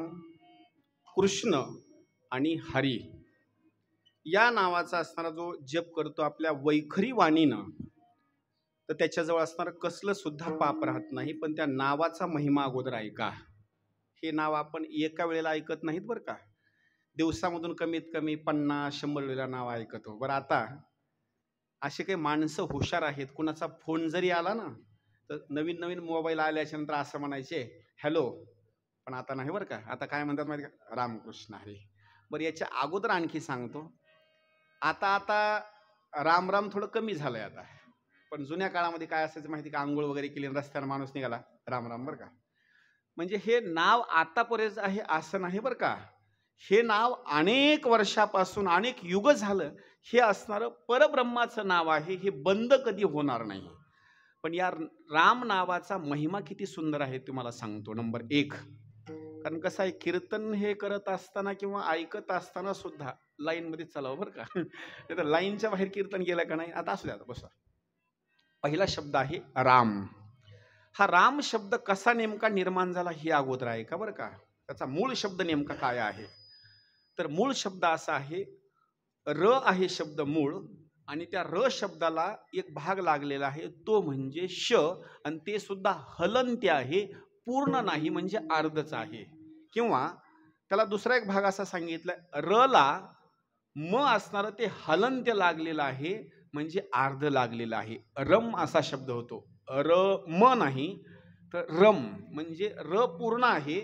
Speaker 2: कृष्ण आणि हरी या नावाचा असणारा जो जप करतो आपल्या वैखरी वाणीनं, तर त्याच्याजवळ असणारं कसलं सुद्धा पाप राहत नाही. पण त्या नावाचा महिमा अगोदर ऐका. हे नाव आपण एका वेळेला ऐकत नाहीत बरं का. दिवसामधून कमीत कमी 50-100 वेळेला नाव ऐकतो. बरं, आता असे काही माणसं हुशार आहेत, कुणाचा फोन जरी आला ना तर नवीन नवीन मोबाईल आल्याच्या नंतर असं म्हणायचे हॅलो, पण आता नाही बरं का. आता काय म्हणतात माहिती का, रामकृष्ण हरी. बरं, याच्या अगोदर आणखी सांगतो, आता आता राम राम थोडं कमी झालंय आता. पण जुन्या काळामध्ये काय असायचं माहिती का, आंघोळ वगैरे केली रस्त्यावर माणूस निघाला राम राम बरं का. म्हणजे हे नाव आतापर्यंत आहे असं नाही बरं का. हे नाव अनेक वर्षापासून, अनेक युग झालं हे असणारं परब्रह्माचं नाव आहे. हे बंद कधी होणार नाही. पण या राम नावाचा महिमा किती सुंदर आहे तुम्हाला सांगतो. नंबर 1, कारण कसं आहे, कीर्तन हे करत असताना किंवा ऐकत असताना सुद्धा लाईनमध्ये चालावं बरं का. नाही तर लाईनच्या बाहेर कीर्तन गेलं का नाही. आता असू द्या, बसा. पहिला शब्द आहे राम. हा राम शब्द कसा नेमका निर्माण झाला हे अगोदर आहे का बरं का. त्याचा मूळ शब्द नेमका काय आहे, तर मूळ शब्द असा आहे, र आहे शब्द मूळ, आणि त्या र शब्दाला एक भाग लागलेला आहे, तो म्हणजे श, आणि ते सुद्धा हलंत्य आहे, पूर्ण नाही, म्हणजे अर्धच आहे. किंवा त्याला दुसरा एक भाग असा सांगितला, र ला म असणारं ते हलंत्य लागलेलं आहे, म्हणजे अर्ध लागलेलं आहे. रम असा शब्द होतो. र म नाही तर रम, म्हणजे र पूर्ण आहे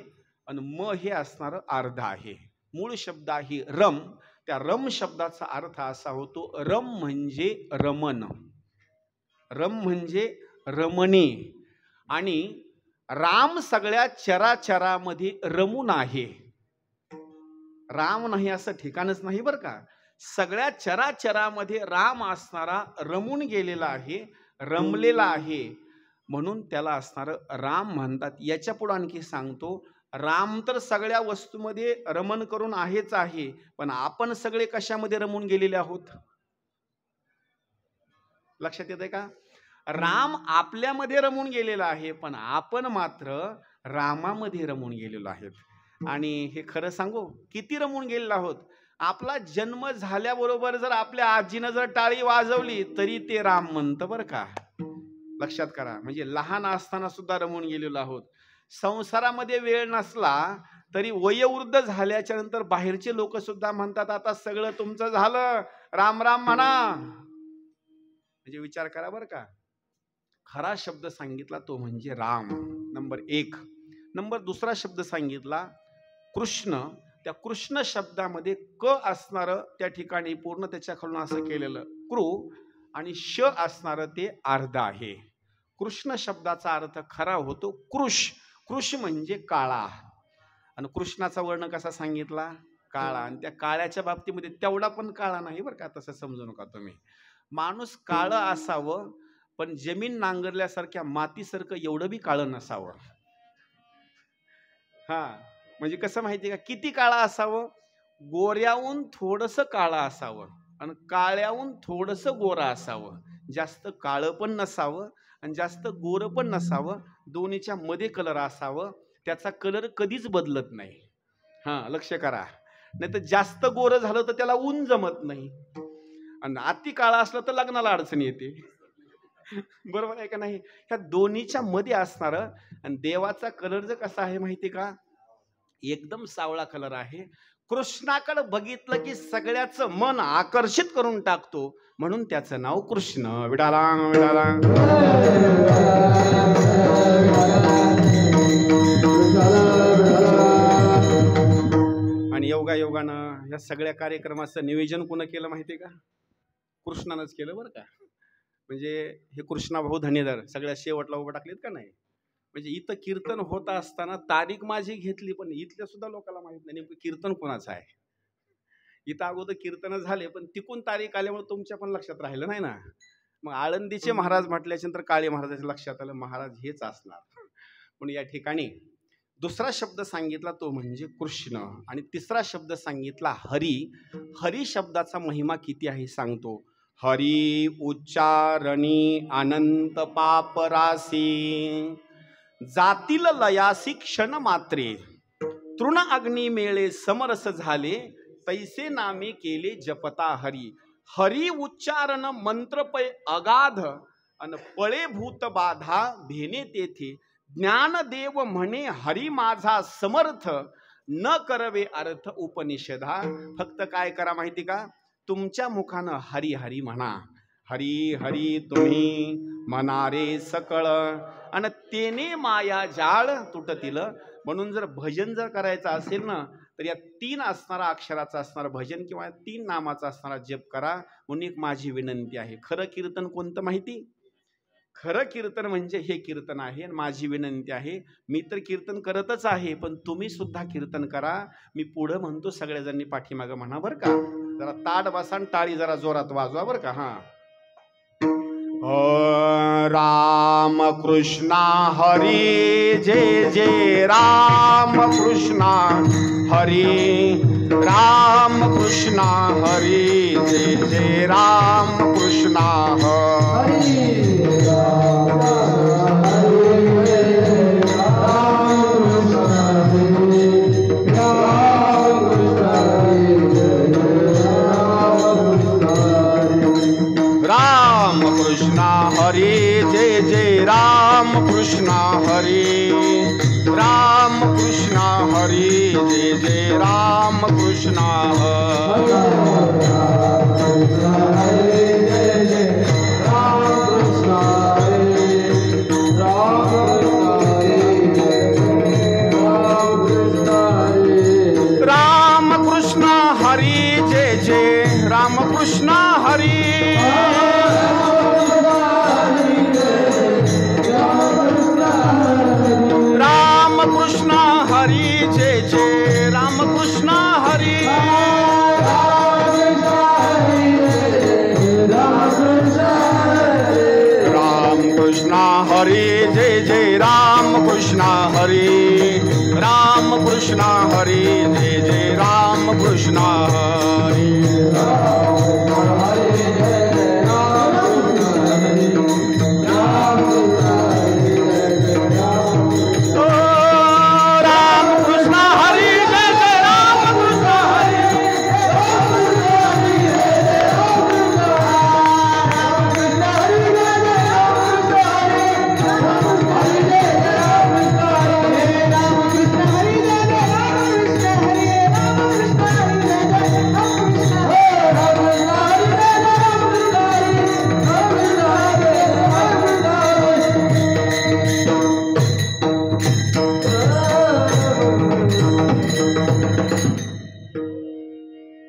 Speaker 2: आणि म हे असणारं अर्ध आहे. मूळ शब्द आहे रम. त्या रम शब्दाचा अर्थ असा होतो, रम म्हणजे रमण, रम म्हणजे रमणे. आणि राम सगळ्या चराचरामध्ये रमून आहे. राम नाही असं ठिकाणच नाही बरं का. सगळ्या चराचरामध्ये राम असणारा रमून गेलेला आहे, रमलेला आहे, म्हणून त्याला असणारं राम म्हणतात. याच्या पुढे आणखी सांगतो, राम तर सगळ्या वस्तूमध्ये रमण करून आहेच आहे, पण आपण सगळे कशामध्ये रमून गेलेले आहोत, लक्षात येतंय का. राम आपल्यामध्ये रमून गेलेला आहे, पण आपण मात्र रामामध्ये रमून गेलेलो आहेत. आणि हे खरं सांगू, किती रमून गेलेलो आहोत. आपला जन्म झाल्याबरोबर जर आपल्या आजीनं जर टाळी वाजवली तरी ते राम म्हणतं बरं का. लक्षात करा. म्हणजे लहान असताना सुद्धा रमून गेलेलो आहोत. संसारामध्ये वेळ नसला तरी वयोवृद्ध झाल्याच्या नंतर बाहेरचे लोक सुद्धा म्हणतात आता सगळं तुमचं झालं, राम राम म्हणा. म्हणजे विचार करा बरं का. खरा शब्द सांगितला तो म्हणजे राम, नंबर 1. नंबर दुसरा शब्द सांगितला कृष्ण. त्या कृष्ण शब्दामध्ये क असणारं त्या ठिकाणी पूर्ण त्याच्या खालून असं केलेलं कृ, आणि श असणारं ते अर्ध आहे. कृष्ण शब्दाचा अर्थ खरा होतो कृष. कृष म्हणजे काळा, आणि कृष्णाचा वर्ण कसा सांगितला, काळा. आणि त्या काळ्याच्या बाबतीमध्ये तेवढा पण काळा नाही बरं का, तसं समजू नका तुम्ही. माणूस काळं असावं, पण जमीन नांगरल्यासारख्या मातीसारखं एवढं बी काळं नसावं. हा, म्हणजे कसं माहितीये का, किती काळा असावं, गोऱ्याहून थोडस काळा असावं आणि काळ्याहून थोडस गोरा असावं. जास्त काळं पण नसावं आणि जास्त गोर पण नसावं, दोन्हीच्या मध्ये कलर असावं. त्याचा कलर कधीच बदलत नाही. हा, लक्ष करा. नाही तर जास्त गोरं झालं तर त्याला ऊन जमत नाही, आणि अति काळा असलं तर लग्नाला अडचण येते. बरोबर आहे का नाही. ह्या दोन्हीच्या मध्ये असणार. आणि देवाचा कलर जर कसा आहे माहिती का, एकदम सावळा कलर आहे. कृष्णाकडे बघितलं की सगळ्याचं मन आकर्षित करून टाकतो, म्हणून त्याचं नाव कृष्ण. विडाला विडाला. आणि योगानं या सगळ्या कार्यक्रमाचं नियोजन कोण केलं माहितीये का, कृष्णानंच केलं बरं का. म्हणजे हे कृष्णा भाऊ धनेधर सगळ्या शेवटला उभं टाकलेत का नाही. म्हणजे इथं कीर्तन होत असताना तारीख माझी घेतली, पण इथल्या सुद्धा लोकांना माहित नाही नेमकं कीर्तन कोणाचं आहे. इथं अगोदर कीर्तन झाले, पण तिकून तारीख आल्यामुळे तुमच्या पण लक्षात राहिलं नाही ना. मग आळंदीचे महाराज म्हटल्याच्या नंतर काळे महाराजांच्या लक्षात आलं, महाराज हेच असणार. पण या ठिकाणी दुसरा शब्द सांगितला तो म्हणजे कृष्ण, आणि तिसरा शब्द सांगितला हरी. हरी शब्दाचा महिमा किती आहे सांगतो. हरी उच्चारणी अनंत पापरासी, जातील लयासी क्षण मात्रे, तृण अग्नी मेळे समरस झाले, तैसे नामे केले जपता हरी. हरी उच्चारण मंत्रपय अगाध, अन पळे भूत बाधा भेने तेथे, ज्ञानदेव म्हणे हरी माझा समर्थ, न करवे अर्थ उपनिषदा. फक्त काय करा माहिती का, तुमच्या मुखानं हरी हरी म्हणा. हरी हरी तुम्ही मनारे सकळ, आणि तेने माया जाळ तुटतील. म्हणून जर भजन जर करायचं असेल ना, तर या 3 असणारा अक्षराचा असणारा भजन किंवा 3 नामाचा असणारा जप करा. म्हणून एक माझी विनंती आहे. खरं कीर्तन कोणतं माहिती? खरं कीर्तन म्हणजे हे कीर्तन आहे. माझी विनंती आहे, मी तर कीर्तन करतच आहे, पण तुम्ही सुद्धा कीर्तन करा. मी पुढं म्हणतो, सगळ्याजणांनी पाठीमागं म्हणा बरं का. जरा ताड बसा आणि टाळी जरा जोरात वाजवा बरं का. हा, राम कृष्णा हरी जय जय राम कृष्णा हरी, राम कृष्णा हरी जय जय राम कृष्णा हरी. हरे जय जय राम कृष्णा हरे, राम कृष्णा हरे जय जय राम कृष्णा राम कृष्णा हरे जय जय राम कृष्णा हरे. कृष्णा हरी जय जय राम कृष्णा हरी. राम कृष्णा हरी जय जय राम कृष्णा हरी, राम कृष्णा हरी जय जय राम कृष्णा हरी.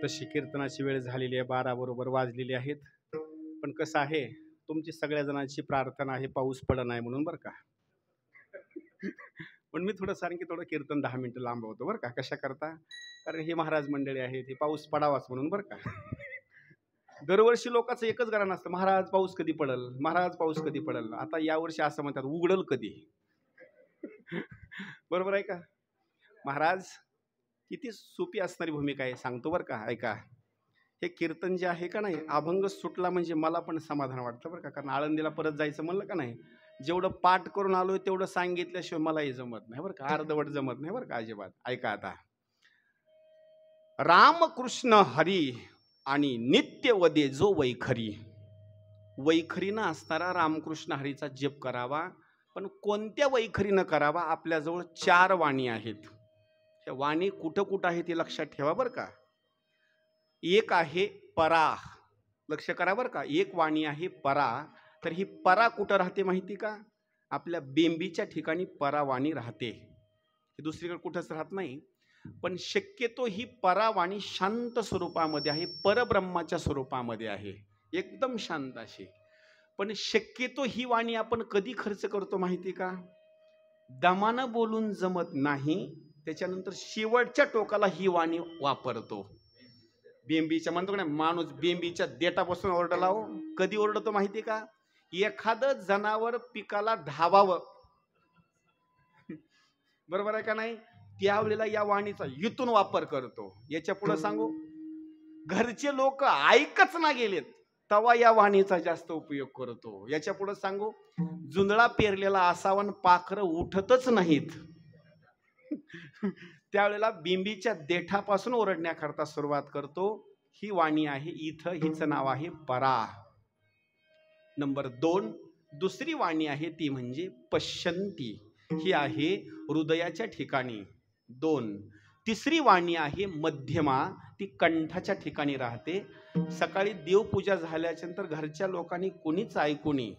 Speaker 2: तशी कीर्तनाची वेळ झालेली आहे, 12 बरोबर वाजलेली आहेत. पण कसं आहे, तुमची सगळ्या जणांची प्रार्थना आहे पाऊस पडत नाही म्हणून बरं का. पण मी थोडं सांग की थोडं कीर्तन 10 मिनिटं लांब होतो बरं का. कशा करता? कारण हे महाराज मंडळी आहेत, हे पाऊस पडावाच म्हणून बरं का. दरवर्षी लोकांचं एकच गाणं असतं, महाराज पाऊस कधी पडल, महाराज पाऊस कधी पडल. आता यावर्षी असं म्हणतात, उघडल कधी. बरोबर आहे का? महाराज किती सोपी असणारी भूमिका आहे सांगतो बरं का. ऐका, हे कीर्तन जे आहे का नाही, अभंग सुटला म्हणजे मला पण समाधान वाटतं बरं का. कारण आळंदीला परत जायचं म्हणलं का नाही, जेवढं पाठ करून आलोय तेवढं सांगितल्याशिवाय मलाही जमत नाही बरं का, अर्धवट जमत नाही बरं का अजिबात. ऐका आता, रामकृष्ण हरी आणि नित्य वदे जो वैखरी. वैखरीनं असणारा रामकृष्ण हरीचा जप करावा. पण कोणत्या वैखरीनं करावा? आपल्याजवळ 4 वाणी आहेत. ह्या वाणी कुठं कुठं आहे ते लक्षात ठेवा बरं का. एक आहे परा, लक्ष करा बरं का. एक वाणी आहे परा. तर ही परा कुठं राहते माहिती का? आपल्या बेंबीच्या ठिकाणी परा वाणी राहते. हे दुसरीकडे कुठंच राहत नाही. पण शक्यतो ही परावाणी शांत स्वरूपामध्ये आहे, परब्रह्माच्या स्वरूपामध्ये आहे, एकदम शांत अशी. पण शक्यतो ही वाणी आपण कधी खर्च करतो माहिती का? दमानं बोलून जमत नाही, त्याच्यानंतर शेवटच्या टोकाला ही वाणी वापरतो. बेंबीच्या म्हणतो ना माणूस, बेंबीच्या देठापासून ओरडला हो. कधी ओरडतो माहिती का? एखादं जनावर पिकाला धावावं, बरोबर आहे का नाही, त्यावेळेला या वाणीचा युतून वापर करतो. याच्या पुढे सांगू, घरचे लोक ऐकच ना गेलेत तवा या वाणीचा जास्त उपयोग करतो. याच्या पुढे सांगू, जुंधळा पेरलेला असावं पाखरं उठतच नाहीत. त्यावेळेला बिंबीच्या देठापासून ओरडण्याकरता सुरुवात करतो. ही वाणी आहे. इथं हिचं नाव आहे परा. नंबर 2 दुसरी वाणी आहे ती म्हणजे पश्यंती. ही आहे हृदयाच्या ठिकाणी. 2 तिसरी वाणी आहे मध्यमा. ती कंठाच्या ठिकाणी राहते. सकाळी देवपूजा झाल्याच्या नंतर घरच्या लोकांनी कोणीच ऐकू नये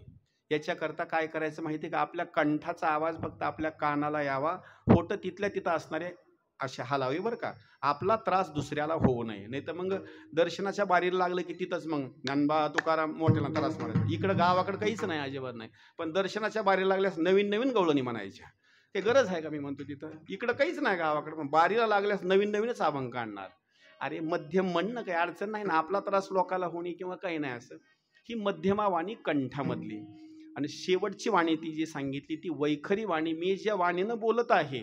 Speaker 2: याच्याकरता काय करायचं माहिती का, आपल्या कंठाचा आवाज फक्त आपल्या कानाला यावा. होठ तिथल्या तिथं असणारे असे हलावे बरं का. आपला त्रास दुसऱ्याला होऊ नये. नाही तर मग दर्शनाच्या बारीला लागलं की तिथंच मग ज्ञानबा तुकाराम मोठ्याला त्रास म्हणायचा. इकडं गावाकडे काहीच नाही, अजिबात नाही. पण दर्शनाच्या बारीला लागल्यास नवीन नवीन गवळणी म्हणायच्या. ते गरज आहे का मी म्हणतो तिथं. इकडं काहीच नाही गावाकडे, पण बारीला लागल्यास नवीन नवीनच अभंग काढणार. अरे मध्यम म्हणणं काही अडचण नाही ना, आपला त्रास लोकाला होणे किंवा काही नाही असं. ही मध्यमा वाणी कंठामधली. आणि शेवटची वाणी ती जी सांगितली ती वैखरी वाणी. मी ज्या वाणीनं बोलत आहे,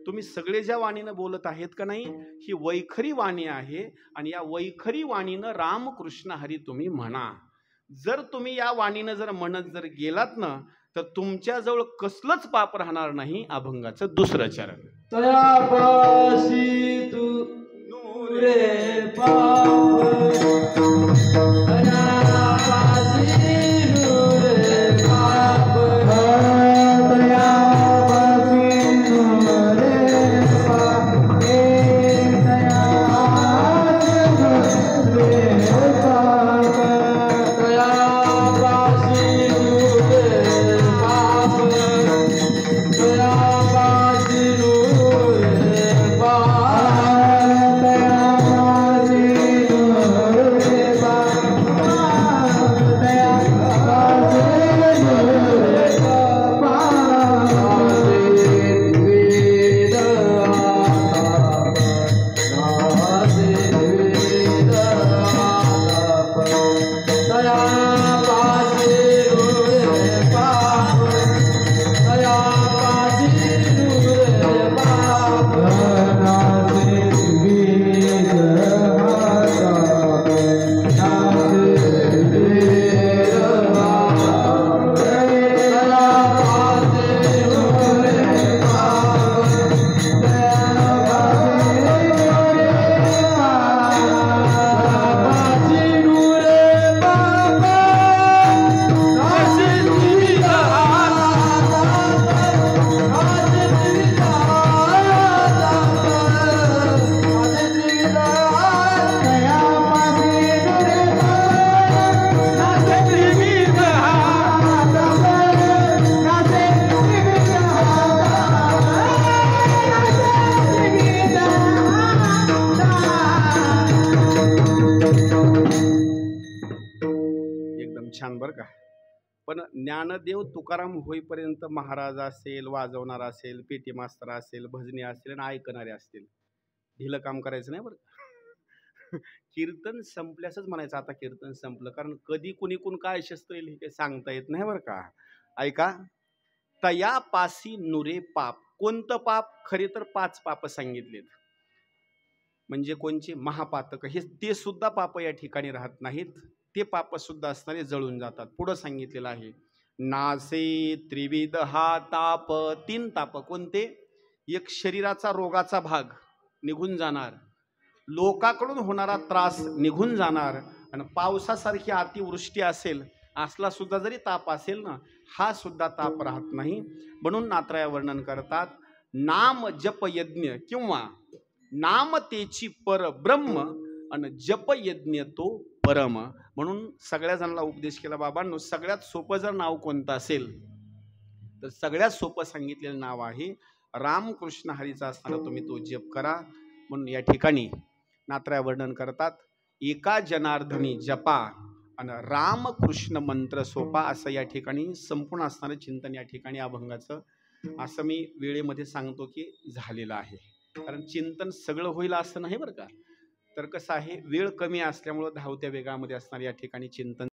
Speaker 2: तुम्ही सगळे ज्या वाणीनं बोलत आहेत का नाही, ही वैखरी वाणी आहे. आणि या वैखरी वाणीनं रामकृष्ण हरी तुम्ही म्हणा. जर तुम्ही या वाणीनं जर म्हणत जर गेलात ना, तर तुमच्याजवळ कसलंच पाप राहणार नाही. अभंगाचं दुसरं चरण.
Speaker 3: तयापाशी तू नुरे पाप, तयापाशी नुरे पाप, तयापाशी नुरे पाप,
Speaker 2: छान बरं का. पण ज्ञानदेव तुकाराम होईपर्यंत महाराज असेल, वाजवणारा असेल, पेटी मास्तर असेल, भजनी असेल आणि ऐकणारे असतील, ढिलं काम करायचं नाही बरं का. कीर्तन संपल्यासच म्हणायचं आता कीर्तन संपलं. कारण कधी कुणी कोण काय शस्त्र येईल हे काही सांगता येत नाही बरं का. ऐका, तया पासी नुरे पाप. कोणतं पाप? खरे तर 5 पाप सांगितलेत. म्हणजे कोणचे? महापातक. हे ते सुद्धा पाप या ठिकाणी राहत नाहीत. ते पाप सुद्धा असणारे जळून जातात. पुढं सांगितलेलं आहे, नासे त्रिविध हा ताप. 3 ताप. कोणते? एक शरीराचा रोगाचा भाग निघून जाणार, लोकांकडून होणारा त्रास निघून जाणार, आणि पावसासारखी अतिवृष्टी असेल असला सुद्धा जरी ताप असेल ना, हा सुद्धा ताप राहत नाही. म्हणून नात्राय वर्णन करतात, नाम जप यज्ञ किंवा नाम तेची पर ब्रह्म आणि जप यज्ञ तो परम. म्हणून सगळ्या जणांना उपदेश केला, बाबांनो सगळ्यात सोपं जर नाव कोणतं असेल तर सगळ्यात सोपं सांगितलेलं नाव आहे रामकृष्ण हरीचा असताना तुम्ही तो जप करा. म्हणून या ठिकाणी नात्राय वर्णन करतात, एका जनार्दनी जपा आणि रामकृष्ण मंत्र सोपा. असं या ठिकाणी संपूर्ण असणारं चिंतन या ठिकाणी अभंगाचं असं मी वेळेमध्ये सांगतो की झालेलं आहे. कारण चिंतन सगळं होईल असं नाही बरं का. तर कसं आहे, वेळ कमी असल्यामुळं धावत्या वेगामध्ये असणार या ठिकाणी चिंतन